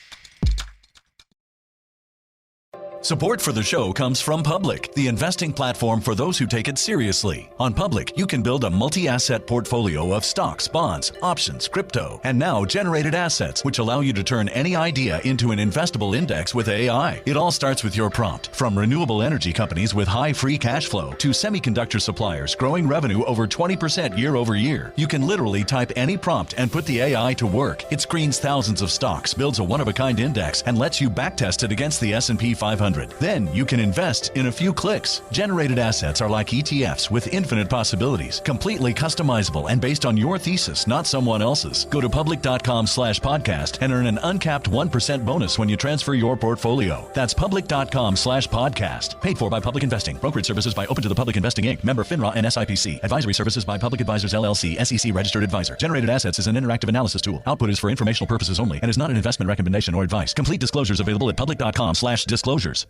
Support for the show comes from Public, the investing platform for those who take it seriously. On Public, you can build a multi-asset portfolio of stocks, bonds, options, crypto, and now generated assets, which allow you to turn any idea into an investable index with AI. It all starts with your prompt. From renewable energy companies with high free cash flow to semiconductor suppliers growing revenue over 20% year over year, you can literally type any prompt and put the AI to work. It screens thousands of stocks, builds a one-of-a-kind index, and lets you backtest it against the S&P 500. Then you can invest in a few clicks. Generated assets are like ETFs with infinite possibilities, completely customizable and based on your thesis, not someone else's. Go to public.com/podcast and earn an uncapped 1% bonus when you transfer your portfolio. That's public.com/podcast. Paid for by Public Investing. Brokerage services by Open to the Public Investing Inc. Member FINRA and SIPC. Advisory services by Public Advisors LLC, SEC registered advisor. Generated assets is an interactive analysis tool. Output is for informational purposes only and is not an investment recommendation or advice. Complete disclosures available at public.com/disclosures.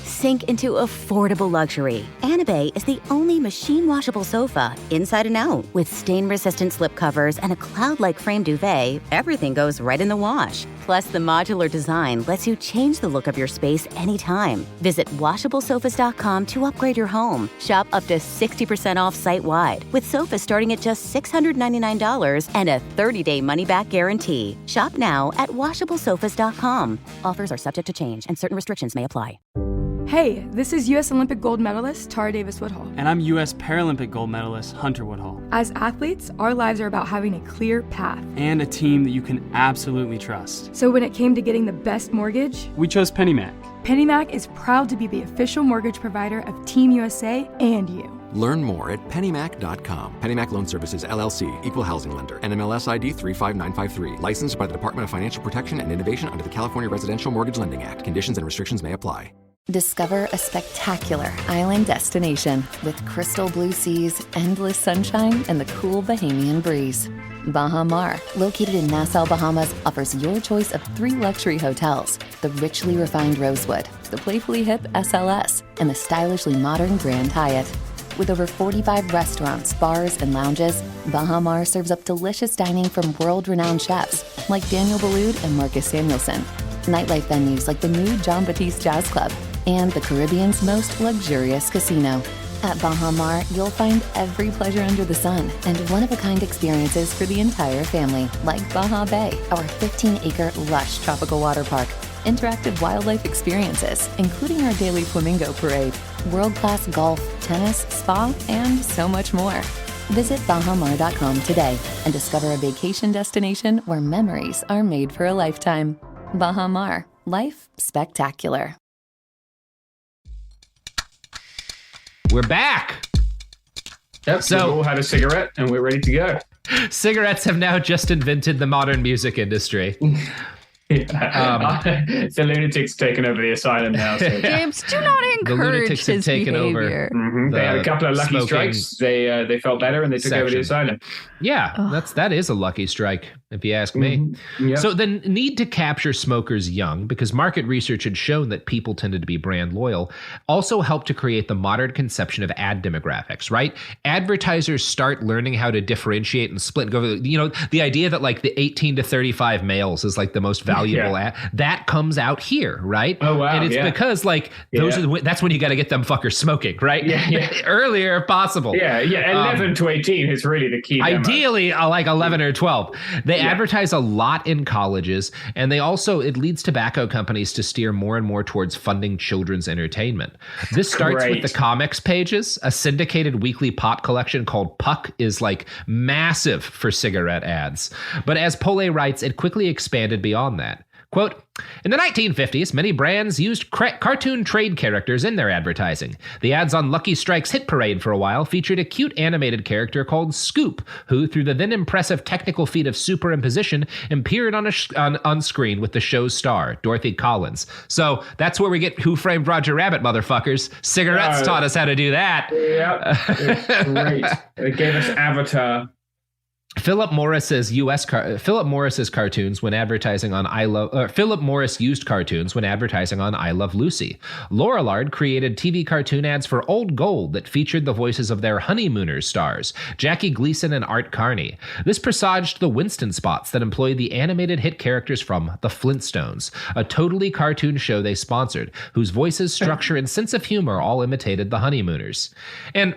Sink into affordable luxury. Anabay is the only machine washable sofa, inside and out. With stain-resistant slip covers and a cloud-like frame duvet, everything goes right in the wash. Plus, the modular design lets you change the look of your space anytime. Visit washablesofas.com to upgrade your home. Shop up to 60% off site-wide, with sofas starting at just $699 and a 30-day money-back guarantee. Shop now at washablesofas.com. Offers are subject to change, and certain restrictions may apply. Hey, this is U.S. Olympic gold medalist Tara Davis Woodhull. And I'm U.S. Paralympic gold medalist Hunter Woodhull. As athletes, our lives are about having a clear path. And a team that you can absolutely trust. So when it came to getting the best mortgage, we chose PennyMac. PennyMac is proud to be the official mortgage provider of Team USA and you. Learn more at pennymac.com. PennyMac Loan Services, LLC, Equal Housing Lender, NMLS ID 35953. Licensed by the Department of Financial Protection and Innovation under the California Residential Mortgage Lending Act. Conditions and restrictions may apply. Discover a spectacular island destination with crystal blue seas, endless sunshine, and the cool Bahamian breeze. Baha Mar, located in Nassau, Bahamas, offers your choice of 3 luxury hotels: the richly refined Rosewood, the playfully hip SLS, and the stylishly modern Grand Hyatt. With over 45 restaurants, bars, and lounges, Baha Mar serves up delicious dining from world-renowned chefs like Daniel Boulud and Marcus Samuelson, nightlife venues like the new Jean Baptiste Jazz Club, and the Caribbean's most luxurious casino. At Baha Mar, you'll find every pleasure under the sun and one-of-a-kind experiences for the entire family, like Baha Bay, our 15-acre lush tropical water park, interactive wildlife experiences, including our daily flamingo parade, world-class golf, tennis, spa, and so much more. Visit bahamar.com today and discover a vacation destination where memories are made for a lifetime. Baha Mar, life spectacular. We're back. Yep, so we've all had a cigarette and we're ready to go. Cigarettes have now just invented the modern music industry. The lunatics taken over the asylum now. So. James, do not encourage his behavior. They had a couple of lucky strikes. They felt better and they took over the asylum. Yeah, that is a lucky strike, if you ask me. Yep. So the need to capture smokers young, because market research had shown that people tended to be brand loyal, also helped to create the modern conception of ad demographics, right? Advertisers start learning how to differentiate and split and go, the idea that like the 18 to 35 males is like the most valuable ad, that comes out here, right? Oh, wow. And it's because like that's when you got to get them fuckers smoking, right? Earlier if possible. 11 to 18 is really the key demo. Ideally, like 11 or 12. They advertise a lot in colleges, and it leads tobacco companies to steer more and more towards funding children's entertainment. This starts with the comics pages. A syndicated weekly pop collection called Puck is like massive for cigarette ads. But as Pole writes, it quickly expanded beyond that. Quote, in the 1950s, many brands used cartoon trade characters in their advertising. The ads on Lucky Strike's hit parade for a while featured a cute animated character called Scoop, who, through the then impressive technical feat of superimposition, appeared on screen with the show's star, Dorothy Collins. So that's where we get Who Framed Roger Rabbit, motherfuckers. Cigarettes taught us how to do that. Yep. Great. It gave us Avatar. Philip Morris cartoons when advertising on Philip Morris used cartoons when advertising on I Love Lucy. Lorillard created TV cartoon ads for Old Gold that featured the voices of their Honeymooners stars, Jackie Gleason and Art Carney. This presaged the Winston spots that employed the animated hit characters from The Flintstones, a totally cartoon show they sponsored, whose voices, structure, and sense of humor all imitated the Honeymooners. And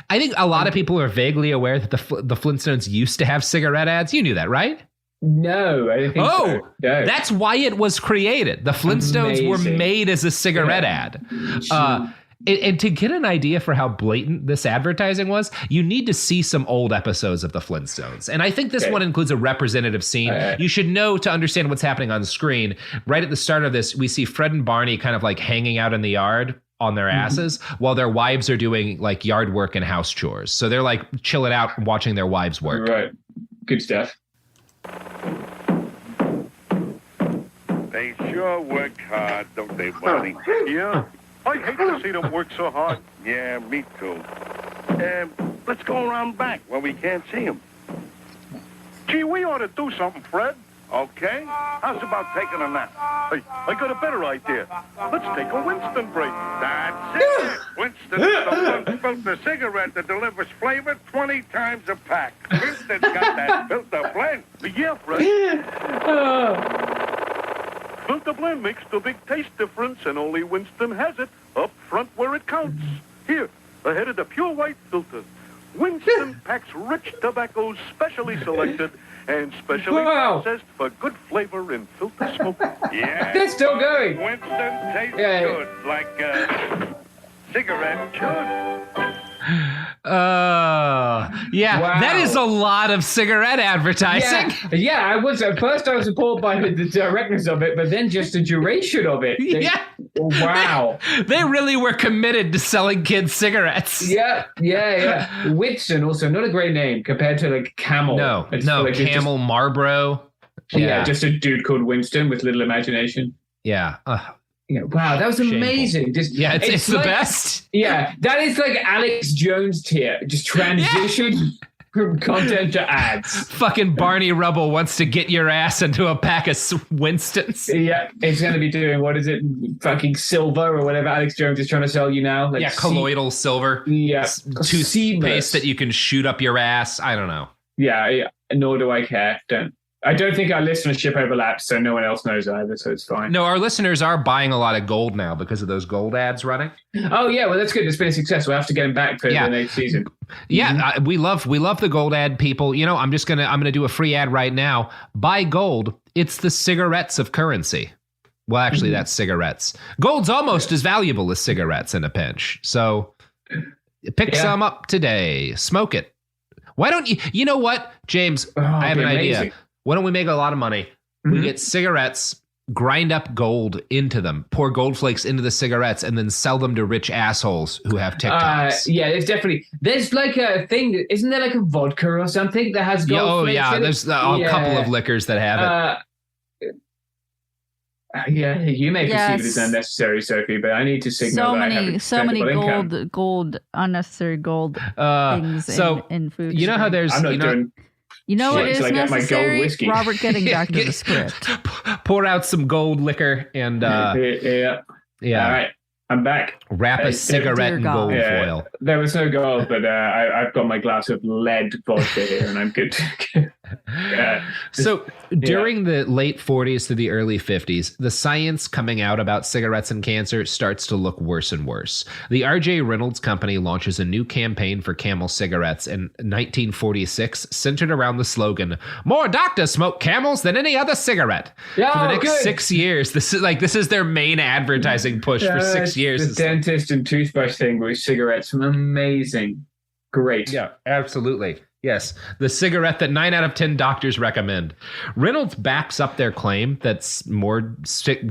I think a lot of people are vaguely aware that the Flintstones used to have cigarette ads. You knew that, right? No, I didn't think so. No. That's why it was created. The Flintstones were made as a cigarette ad. And to get an idea for how blatant this advertising was, you need to see some old episodes of the Flintstones. And I think this one includes a representative scene. You should know to understand what's happening on screen. Right at the start of this, we see Fred and Barney kind of like hanging out in the yard on their asses while their wives are doing like yard work and house chores. So they're like chilling out watching their wives work. Right. Good stuff. They sure work hard, don't they, Barney? Yeah. I hate to see them work so hard. Yeah, me too. Let's go around back where we can't see them. Gee, we ought to do something, Fred. Okay. How's about taking a nap? Hey, I got a better idea. Let's take a Winston break. That's it. Winston's the one filter cigarette that delivers flavor 20 times a pack. Winston's got that filter blend. Yeah, Fred. Filter blend makes the big taste difference, and only Winston has it up front where it counts. Here, ahead of the pure white filter. Winston packs rich tobaccos specially selected and specially processed for good flavor in filter smoke. Yeah. They're still going. Winston tastes good, like cigarette should. That is a lot of cigarette advertising. I was at first I was appalled by the directness of it, but then just the duration of it. Wow. They really were committed to selling kids cigarettes. Yeah. Winston, also not a great name compared to like Camel. No, Camel, Marlboro. Yeah, just a dude called Winston with little imagination. Yeah. Wow, that was amazing. Shameful. It's the best. Yeah, that is like Alex Jones tier. Just transition Content to ads. Fucking Barney Rubble wants to get your ass into a pack of Winstons. Yeah, it's going to be doing, what is it, fucking silver or whatever Alex Jones is trying to sell you now. Like colloidal silver. Yeah. Toothpaste that you can shoot up your ass. I don't know. Yeah, nor do I care. I don't think our listenership overlaps, so no one else knows either, so it's fine. No, our listeners are buying a lot of gold now because of those gold ads running. Oh, yeah, well, that's good. It's been a success. We'll have to get them back for the next season. Yeah, we love the gold ad, people. You know, I'm gonna do a free ad right now. Buy gold. It's the cigarettes of currency. Well, actually, that's cigarettes. Gold's almost as valuable as cigarettes in a pinch. So pick some up today. Smoke it. Why don't you? You know what, James? I have an idea. Why don't we make a lot of money? We get cigarettes, grind up gold into them, pour gold flakes into the cigarettes, and then sell them to rich assholes who have TikToks. There's like a thing. Isn't there like a vodka or something that has gold flakes in it? There's a couple of liquors that have it. You may perceive it as unnecessary, Sophie, but I need to signal so many gold, unnecessary gold things in food. You know how there's You know what is necessary? Whiskey. Robert getting back to the script. Pour out some gold liquor and yeah. All right, I'm back. Wrap a cigarette in gold foil. There was no gold, but I've got my glass of lead vodka here, and I'm good. During the late 40s to the early 50s, the science coming out about cigarettes and cancer starts to look worse and worse. The R.J. Reynolds Company launches a new campaign for Camel cigarettes in 1946, centered around the slogan, "More doctors smoke Camels than any other cigarette." For the next 6 years, this is their main advertising push for 6 years. The dentist and toothbrush thing with cigarettes, amazing. Great. Yeah, absolutely. Yes, the cigarette that 9 out of 10 doctors recommend. Reynolds backs up their claim that more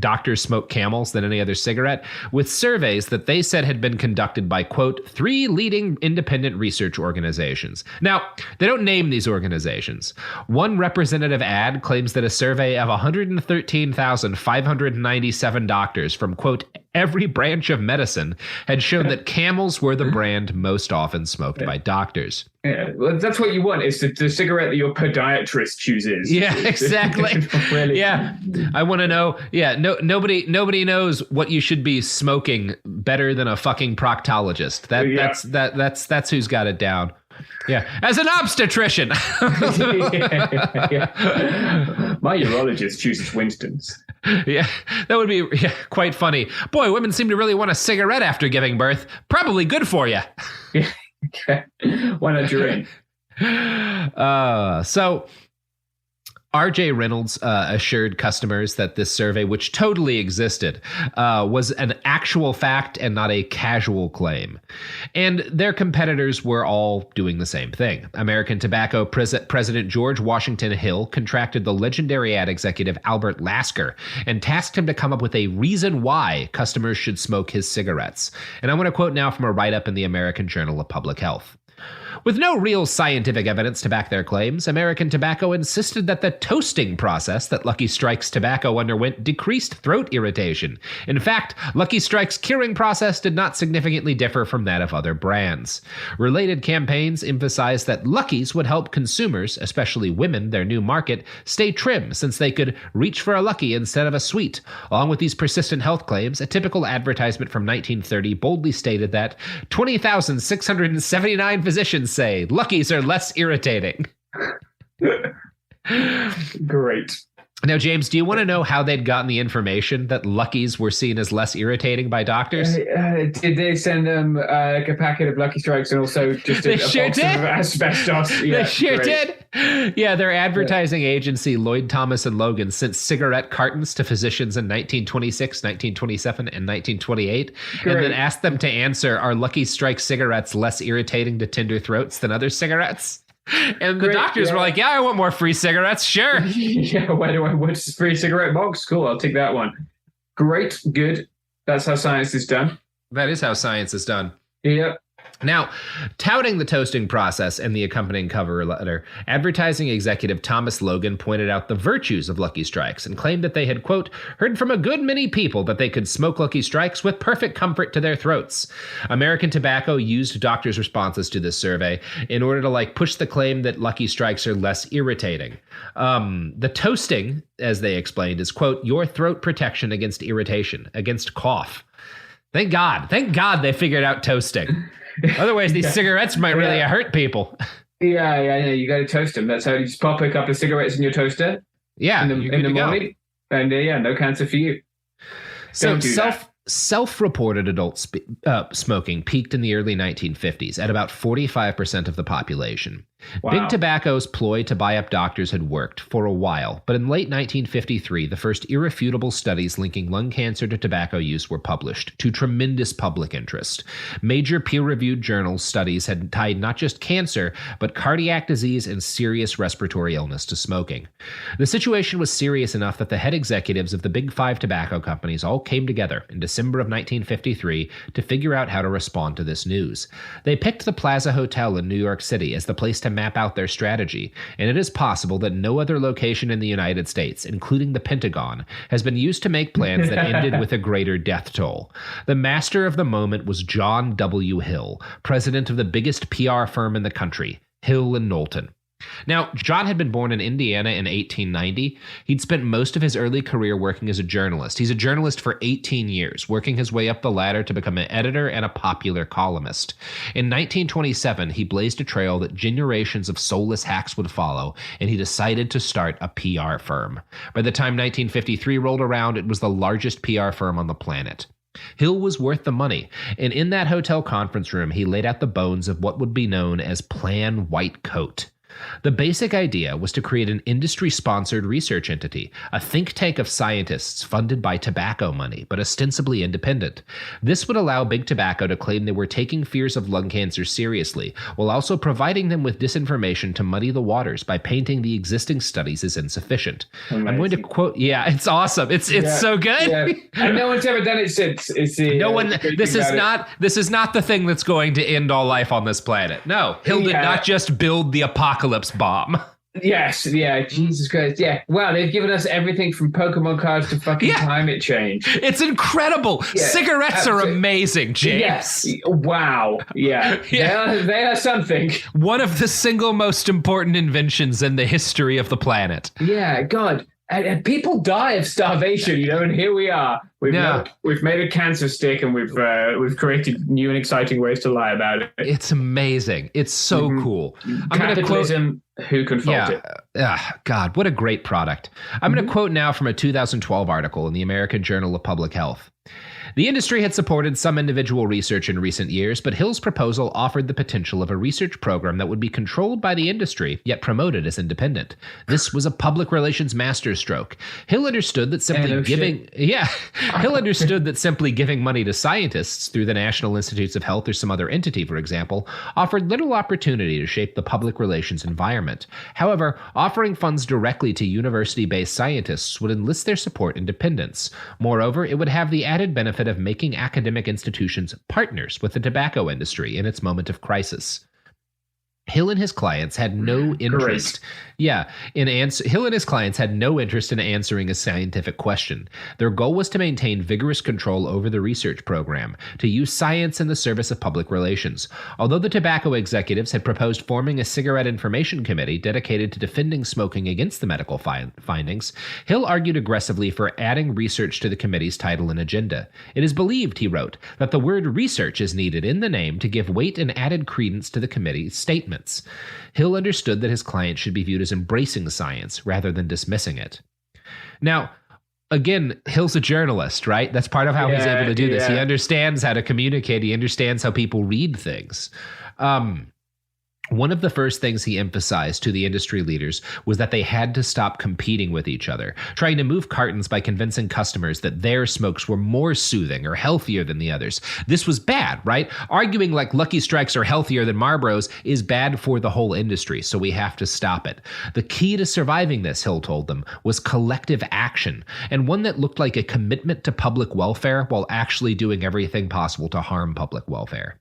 doctors smoke Camels than any other cigarette with surveys that they said had been conducted by, quote, 3 leading independent research organizations. Now, they don't name these organizations. One representative ad claims that a survey of 113,597 doctors from, quote, every branch of medicine had shown that Camels were the brand most often smoked by doctors. Yeah, well, that's what you want. It's the cigarette that your podiatrist chooses. Yeah, exactly. Really. Yeah, I want to know. Yeah, nobody knows what you should be smoking better than a fucking proctologist. That's who's got it down. Yeah, as an obstetrician. My urologist chooses Winston's. Yeah, that would be quite funny. Boy, women seem to really want a cigarette after giving birth. Probably good for you. Why not drink? So R.J. Reynolds assured customers that this survey, which totally existed, was an actual fact and not a casual claim. And their competitors were all doing the same thing. American Tobacco President George Washington Hill contracted the legendary ad executive Albert Lasker and tasked him to come up with a reason why customers should smoke his cigarettes. And I'm going to quote now from a write-up in the American Journal of Public Health. With no real scientific evidence to back their claims, American Tobacco insisted that the toasting process that Lucky Strike's tobacco underwent decreased throat irritation. In fact, Lucky Strike's curing process did not significantly differ from that of other brands. Related campaigns emphasized that Lucky's would help consumers, especially women, their new market, stay trim since they could reach for a Lucky instead of a sweet. Along with these persistent health claims, a typical advertisement from 1930 boldly stated that 20,679 physicians say Luckies are less irritating. Great. Now, James, do you want to know how they'd gotten the information that Luckies were seen as less irritating by doctors? Did they send them like a packet of Lucky Strikes and also just a box of asbestos? Yeah, they sure did. Yeah, their advertising agency, Lloyd Thomas and Logan, sent cigarette cartons to physicians in 1926, 1927, and 1928, and then asked them to answer, are Lucky Strike cigarettes less irritating to tender throats than other cigarettes? And the doctors were like, yeah, I want more free cigarettes. Sure. Yeah, why do I want a free cigarette box? Cool, I'll take that one. Great, good. That's how science is done. That is how science is done. Yep. Now, touting the toasting process and the accompanying cover letter, advertising executive Thomas Logan pointed out the virtues of Lucky Strikes and claimed that they had, quote, heard from a good many people that they could smoke Lucky Strikes with perfect comfort to their throats. American Tobacco used doctors' responses to this survey in order to, push the claim that Lucky Strikes are less irritating. The toasting, as they explained, is, quote, your throat protection against irritation, against cough. Thank God they figured out toasting. Otherwise, these cigarettes might really hurt people. Yeah. You got to toast them. That's how you just pop a couple of cigarettes in your toaster. Yeah, in the morning, and no cancer for you. So self-reported adult smoking peaked in the early 1950s at about 45% of the population. Wow. Big Tobacco's ploy to buy up doctors had worked for a while, but in late 1953, the first irrefutable studies linking lung cancer to tobacco use were published, to tremendous public interest. Major peer-reviewed journals studies had tied not just cancer, but cardiac disease and serious respiratory illness to smoking. The situation was serious enough that the head executives of the big 5 tobacco companies all came together in December of 1953 to figure out how to respond to this news. They picked the Plaza Hotel in New York City as the place to map out their strategy, and it is possible that no other location in the United States, including the Pentagon, has been used to make plans that ended with a greater death toll. The master of the moment was John W. Hill, president of the biggest PR firm in the country, Hill and Knowlton. Now, John had been born in Indiana in 1890. He'd spent most of his early career working as a journalist. He's a journalist for 18 years, working his way up the ladder to become an editor and a popular columnist. In 1927, he blazed a trail that generations of soulless hacks would follow, and he decided to start a PR firm. By the time 1953 rolled around, it was the largest PR firm on the planet. Hill was worth the money, and in that hotel conference room, he laid out the bones of what would be known as Plan White Coat. The basic idea was to create an industry-sponsored research entity, a think tank of scientists funded by tobacco money, but ostensibly independent. This would allow Big Tobacco to claim they were taking fears of lung cancer seriously, while also providing them with disinformation to muddy the waters by painting the existing studies as insufficient. Amazing. I'm going to quote, it's awesome. It's so good. Yeah. And no one's ever done it since. This is not the thing that's going to end all life on this planet. No, Hill did not just build the apocalypse bomb. Yes, Jesus Christ, Wow, they've given us everything from Pokemon cards to fucking climate change. It's incredible. Cigarettes are amazing, James. Yes. Wow. Yeah. They are something. One of the single most important inventions in the history of the planet. Yeah, God. And people die of starvation, and here we are. We've made a cancer stick, and we've created new and exciting ways to lie about it. It's amazing. It's so cool. Capitalism, who can fault it? God, what a great product. I'm going to quote now from a 2012 article in the American Journal of Public Health. The industry had supported some individual research in recent years, but Hill's proposal offered the potential of a research program that would be controlled by the industry, yet promoted as independent. This was a public relations masterstroke. Hill understood that simply giving money to scientists through the National Institutes of Health or some other entity, for example, offered little opportunity to shape the public relations environment. However, offering funds directly to university-based scientists would enlist their support and dependence. Moreover, it would have the added benefit of making academic institutions partners with the tobacco industry in its moment of crisis. Hill and his clients had no interest. Hill and his clients had no interest in answering a scientific question. Their goal was to maintain vigorous control over the research program, to use science in the service of public relations. Although the tobacco executives had proposed forming a cigarette information committee dedicated to defending smoking against the medical findings, Hill argued aggressively for adding research to the committee's title and agenda. It is believed, he wrote, that the word research is needed in the name to give weight and added credence to the committee's statement. Hill understood that his client should be viewed as embracing science rather than dismissing it. Now, again, Hill's a journalist, right? That's part of how he's able to do this. He understands how to communicate. He understands how people read things. One of the first things he emphasized to the industry leaders was that they had to stop competing with each other, trying to move cartons by convincing customers that their smokes were more soothing or healthier than the others. This was bad, right? Arguing like Lucky Strikes are healthier than Marlboros is bad for the whole industry, so we have to stop it. The key to surviving this, Hill told them, was collective action, and one that looked like a commitment to public welfare while actually doing everything possible to harm public welfare.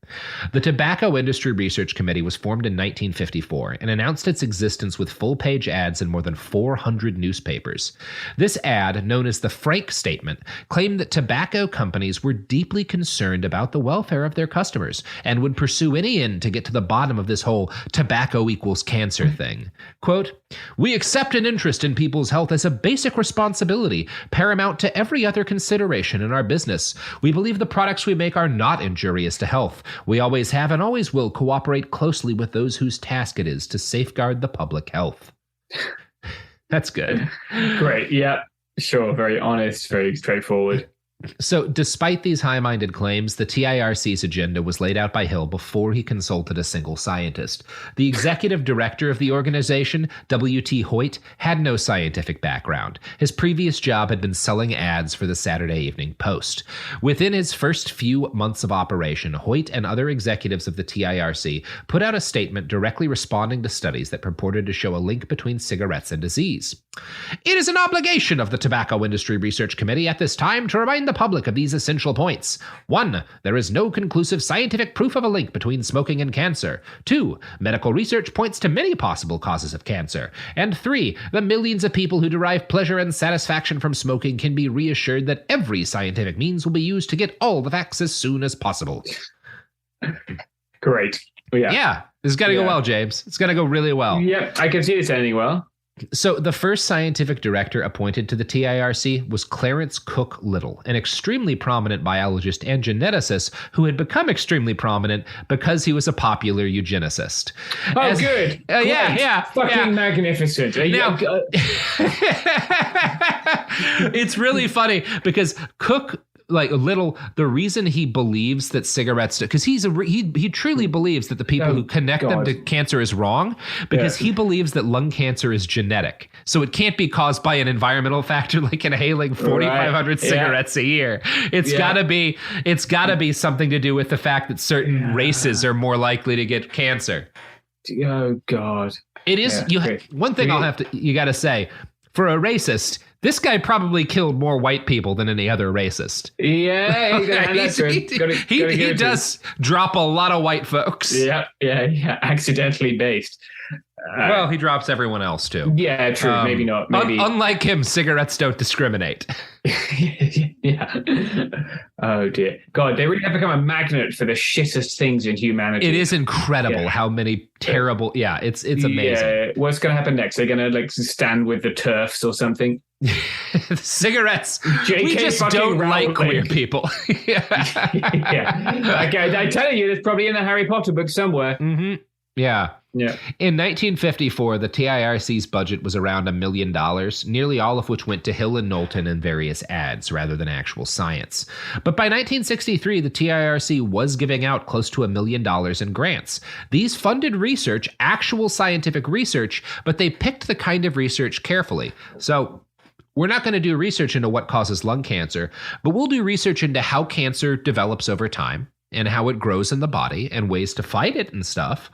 The Tobacco Industry Research Committee was formed in 1954 and announced its existence with full-page ads in more than 400 newspapers. This ad, known as the Frank Statement, claimed that tobacco companies were deeply concerned about the welfare of their customers and would pursue any end to get to the bottom of this whole tobacco equals cancer thing. Quote, "We accept an interest in people's health as a basic responsibility, paramount to every other consideration in our business. We believe the products we make are not injurious to health. We always have and always will cooperate closely with those whose task it is to safeguard the public health." That's good. Great. Yeah, sure. Very honest, very straightforward. So, despite these high-minded claims, the TIRC's agenda was laid out by Hill before he consulted a single scientist. The executive director of the organization, W.T. Hoyt, had no scientific background. His previous job had been selling ads for the Saturday Evening Post. Within his first few months of operation, Hoyt and other executives of the TIRC put out a statement directly responding to studies that purported to show a link between cigarettes and disease. "It is an obligation of the Tobacco Industry Research Committee at this time to remind the public of these essential points. 1. There is no conclusive scientific proof of a link between smoking and cancer. 2. Medical research points to many possible causes of cancer. And 3. The millions of people who derive pleasure and satisfaction from smoking can be reassured that every scientific means will be used to get all the facts as soon as possible." Great. Yeah. This is going to go well, James. It's going to go really well. Yep, I can see this ending well. So the first scientific director appointed to the TIRC was Clarence Cook Little, an extremely prominent biologist and geneticist who had become extremely prominent because he was a popular eugenicist. Good. Fucking magnificent. Now, it's really funny because Cook, like Little, the reason he believes that cigarettes, because he truly believes that the people who connect them to cancer is wrong, because he believes that lung cancer is genetic, so it can't be caused by an environmental factor like inhaling 4,500 cigarettes a year. It's gotta be something to do with the fact that certain races are more likely to get cancer. Oh God! It is one thing you gotta say, for a racist, this guy probably killed more white people than any other racist. Yeah, he does drop a lot of white folks. Yeah, accidentally based. Well, he drops everyone else too. Yeah, true. Maybe not. Maybe. Unlike him, cigarettes don't discriminate. Yeah. Oh dear. God, they really have become a magnet for the shittest things in humanity. It is incredible how many terrible. Yeah, it's amazing. Yeah. What's going to happen next? They're going to stand with the TERFs or something. Cigarettes. We just don't like queer people. Yeah. Okay, I tell you, it's probably in the Harry Potter book somewhere. Mm-hmm. Yeah. In 1954, the TIRC's budget was around $1 million, nearly all of which went to Hill and Knowlton and various ads rather than actual science. But by 1963, the TIRC was giving out close to $1 million in grants. These funded research, actual scientific research, but they picked the kind of research carefully. So we're not going to do research into what causes lung cancer, but we'll do research into how cancer develops over time and how it grows in the body and ways to fight it and stuff.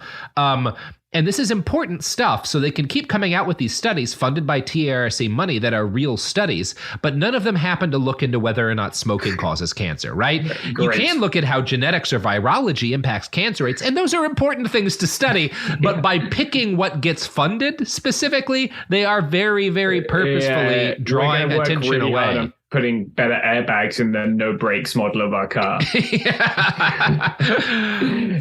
And this is important stuff, so they can keep coming out with these studies funded by TIRC money that are real studies, but none of them happen to look into whether or not smoking causes cancer, right? Great. You can look at how genetics or virology impacts cancer rates, and those are important things to study, but by picking what gets funded specifically, they are very, very purposefully drawing attention really away. Putting better airbags in the no brakes model of our car.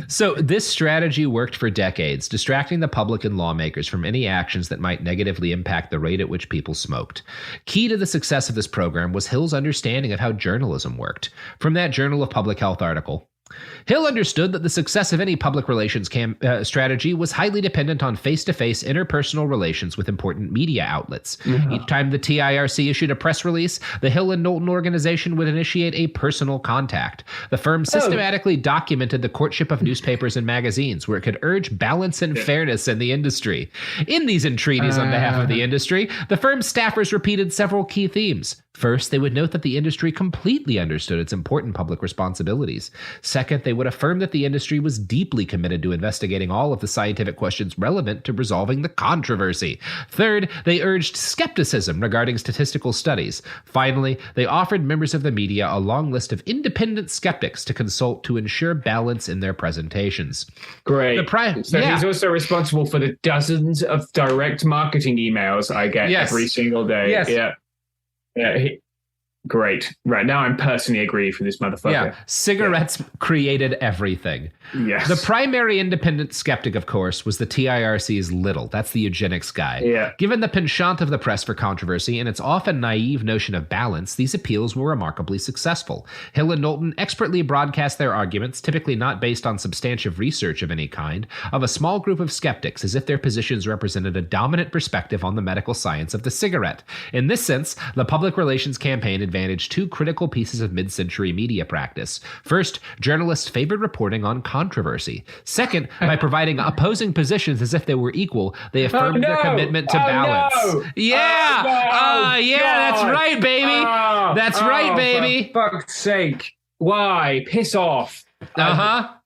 So this strategy worked for decades, distracting the public and lawmakers from any actions that might negatively impact the rate at which people smoked. Key to the success of this program was Hill's understanding of how journalism worked. From that Journal of Public Health article, Hill understood that the success of any public relations strategy was highly dependent on face-to-face interpersonal relations with important media outlets. Each time the TIRC issued a press release, the Hill and Knowlton organization would initiate a personal contact. The firm systematically documented the courtship of newspapers and magazines, where it could urge balance and fairness in the industry. In these entreaties on behalf of the industry, the firm's staffers repeated several key themes. First, they would note that the industry completely understood its important public responsibilities. Second, they would affirm that the industry was deeply committed to investigating all of the scientific questions relevant to resolving the controversy. Third, they urged skepticism regarding statistical studies. Finally, they offered members of the media a long list of independent skeptics to consult to ensure balance in their presentations. Great. He's also responsible for the dozens of direct marketing emails I get every single day. Yes. Yeah. Great. Right, now I'm personally aggrieved for this motherfucker. Yeah, cigarettes created everything. Yes. The primary independent skeptic, of course, was the TIRC's Little. That's the eugenics guy. Yeah. Given the penchant of the press for controversy and its often naive notion of balance, these appeals were remarkably successful. Hill and Knowlton expertly broadcast their arguments, typically not based on substantive research of any kind, of a small group of skeptics as if their positions represented a dominant perspective on the medical science of the cigarette. In this sense, the public relations campaign advantaged two critical pieces of mid-century media practice. First, journalists favored reporting on controversy. Second, by providing opposing positions as if they were equal, they affirmed their commitment to balance. No. Yeah! That's right, baby! That's right, baby! For fuck's sake. Why? Piss off.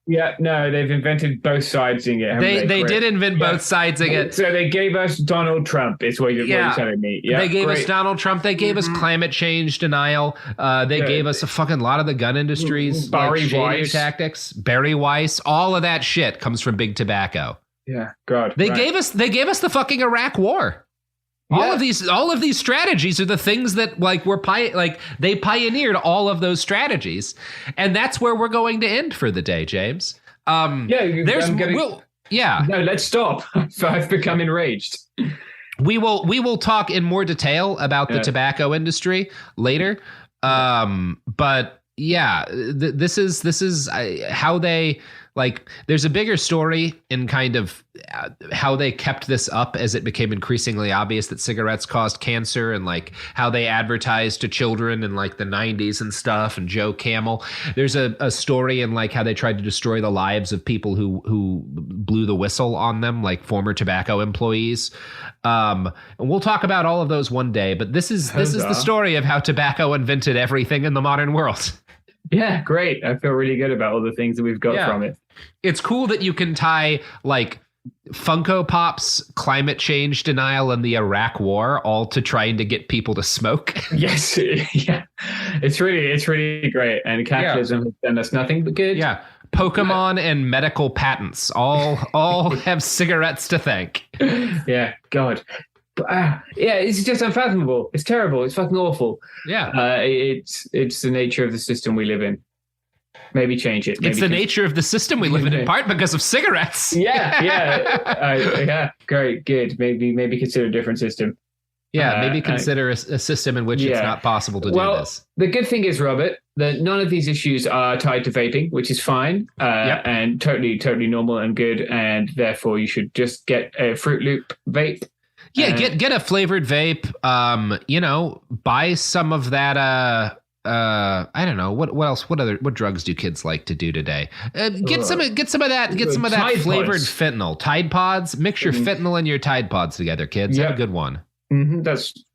Yeah, no, they've invented both sidesing it. They did invent both sidesing it. So they gave us Donald Trump, is what you're telling me. Yeah, they gave us Donald Trump. They gave us climate change denial. They gave us a fucking lot of the gun industries. Barry Weiss. Tactics. Barry Weiss. All of that shit comes from big tobacco. Yeah, God. They gave us the fucking Iraq War. All of these strategies are the things that they pioneered all of those strategies, and that's where we're going to end for the day, James. No, let's stop. I've become enraged. We will talk in more detail about the tobacco industry later, but yeah, this is how they. There's a bigger story in kind of how they kept this up as it became increasingly obvious that cigarettes caused cancer, and how they advertised to children in the 90s and stuff, and Joe Camel. There's a story in how they tried to destroy the lives of people who blew the whistle on them, like former tobacco employees. And we'll talk about all of those one day, but this is the story of how tobacco invented everything in the modern world. Yeah, great. I feel really good about all the things that we've got from it. It's cool that you can tie Funko Pop's climate change denial and the Iraq War all to trying to get people to smoke. Yes, yeah, it's really great. And capitalism has done us nothing but good. Yeah, Pokemon and medical patents all have cigarettes to thank. Yeah, God. It's just unfathomable. It's terrible. It's fucking awful. Yeah. It's the nature of the system we live in. Maybe change it. It's the nature of the system we live in part because of cigarettes. Yeah. Great, good. Maybe consider a different system. Yeah, maybe consider a system in which it's not possible to do this. The good thing is, Robert, that none of these issues are tied to vaping, which is fine and totally normal and good. And therefore, you should just get a Fruit Loop vape. Yeah, get a flavored vape. Buy some of that. I don't know what else. What drugs do kids like to do today? Get some of that flavored fentanyl. Tide Pods. Mix your fentanyl and your Tide Pods together, kids. Have a good one. Mm-hmm.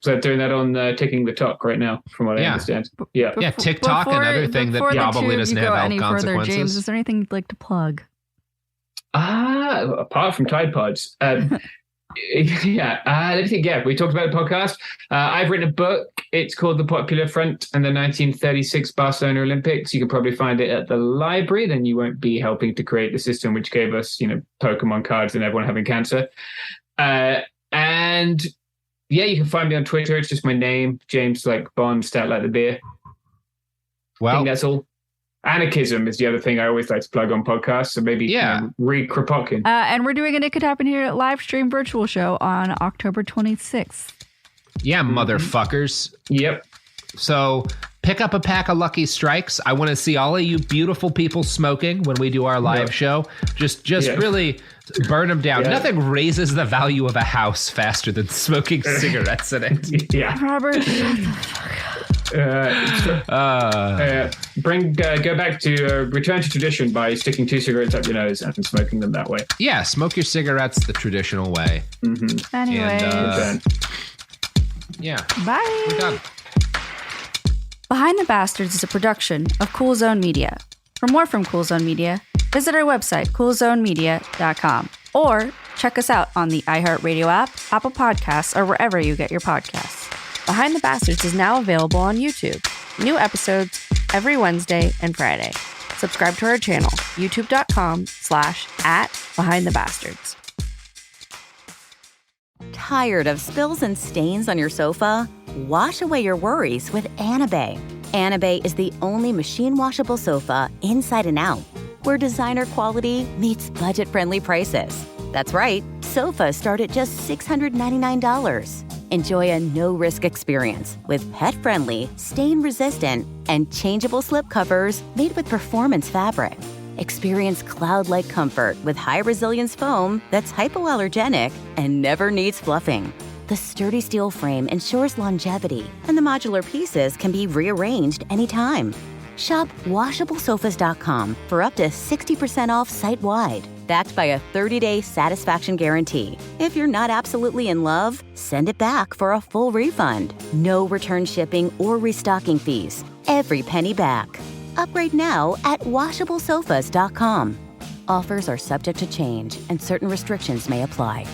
They're doing that on Ticking the Talk right now, from what I understand. Yeah, TikTok, another thing that probably doesn't have health consequences. James, is there anything you'd like to plug? Apart from Tide Pods. Let me think. Yeah, we talked about the podcast. I've written a book. It's called The Popular Front and the 1936 Barcelona Olympics. You can probably find it at the library. Then you won't be helping to create the system which gave us, Pokemon cards and everyone having cancer. And you can find me on Twitter. It's just my name, James Bond, Stout like the beer. Well, I think that's all. Anarchism is the other thing I always like to plug on podcasts, so maybe read Kropotkin. And we're doing an It Could Happen Here live stream virtual show on October 26th. Yeah, motherfuckers. Yep. So Pick up a pack of Lucky Strikes. I want to see all of you beautiful people smoking when we do our live show. Just really burn them down. Yeah. Nothing raises the value of a house faster than smoking cigarettes in it. Yeah. Robert. Go back to return to tradition by sticking 2 cigarettes up your nose and smoking them that way. Yeah, smoke your cigarettes the traditional way. Mm-hmm. Anyway. And, yeah. Bye. We're done. Behind the Bastards is a production of Cool Zone Media. For more from Cool Zone Media, visit our website, coolzonemedia.com, or check us out on the iHeartRadio app, Apple Podcasts, or wherever you get your podcasts. Behind the Bastards is now available on YouTube. New episodes every Wednesday and Friday. Subscribe to our channel, youtube.com/@BehindTheBastards. Tired of spills and stains on your sofa? Wash away your worries with Anabay. Anabay is the only machine washable sofa inside and out, where designer quality meets budget-friendly prices. That's right, sofas start at just $699. Enjoy a no-risk experience with pet-friendly, stain-resistant, and changeable slip covers made with performance fabric. Experience cloud-like comfort with high-resilience foam that's hypoallergenic and never needs fluffing. The sturdy steel frame ensures longevity, and the modular pieces can be rearranged anytime. Shop WashableSofas.com for up to 60% off site-wide, backed by a 30-day satisfaction guarantee. If you're not absolutely in love, send it back for a full refund. No return shipping or restocking fees. Every penny back. Upgrade now at WashableSofas.com. Offers are subject to change, and certain restrictions may apply.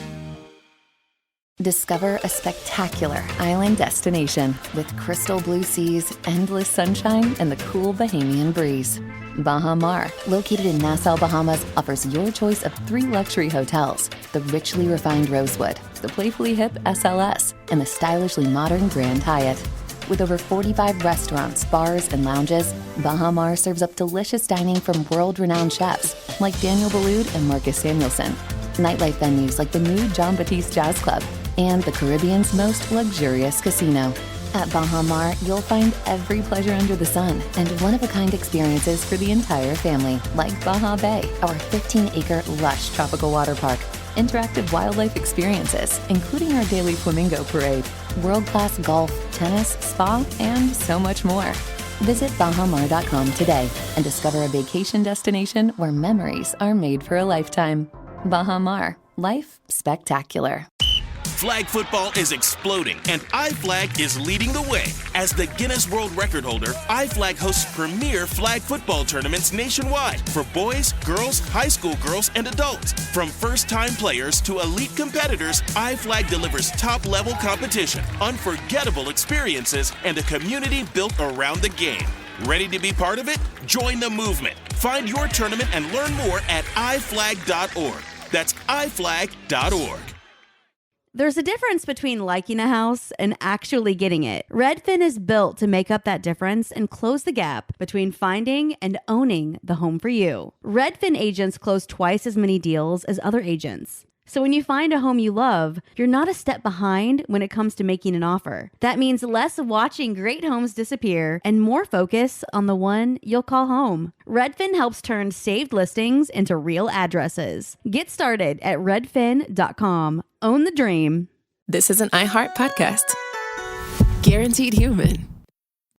Discover a spectacular island destination with crystal blue seas, endless sunshine, and the cool Bahamian breeze. Baha Mar, located in Nassau, Bahamas, offers your choice of 3 luxury hotels: the richly refined Rosewood, the playfully hip SLS, and the stylishly modern Grand Hyatt. With over 45 restaurants, bars, and lounges, Baha Mar serves up delicious dining from world-renowned chefs like Daniel Boulud and Marcus Samuelson. Nightlife venues like the new John Batiste Jazz Club, and the Caribbean's most luxurious casino. At Baha Mar, you'll find every pleasure under the sun and one-of-a-kind experiences for the entire family, like Baha Bay, our 15-acre lush tropical water park, interactive wildlife experiences, including our daily flamingo parade, world-class golf, tennis, spa, and so much more. Visit bahamar.com today and discover a vacation destination where memories are made for a lifetime. Baha Mar, life spectacular. Flag football is exploding, and iFlag is leading the way. As the Guinness World Record holder, iFlag hosts premier flag football tournaments nationwide for boys, girls, high school girls, and adults. From first-time players to elite competitors, iFlag delivers top-level competition, unforgettable experiences, and a community built around the game. Ready to be part of it? Join the movement. Find your tournament and learn more at iflag.org. That's iflag.org. There's a difference between liking a house and actually getting it. Redfin is built to make up that difference and close the gap between finding and owning the home for you. Redfin agents close twice as many deals as other agents. So when you find a home you love, you're not a step behind when it comes to making an offer. That means less watching great homes disappear and more focus on the one you'll call home. Redfin helps turn saved listings into real addresses. Get started at redfin.com. Own the dream. This is an iHeart podcast. Guaranteed human.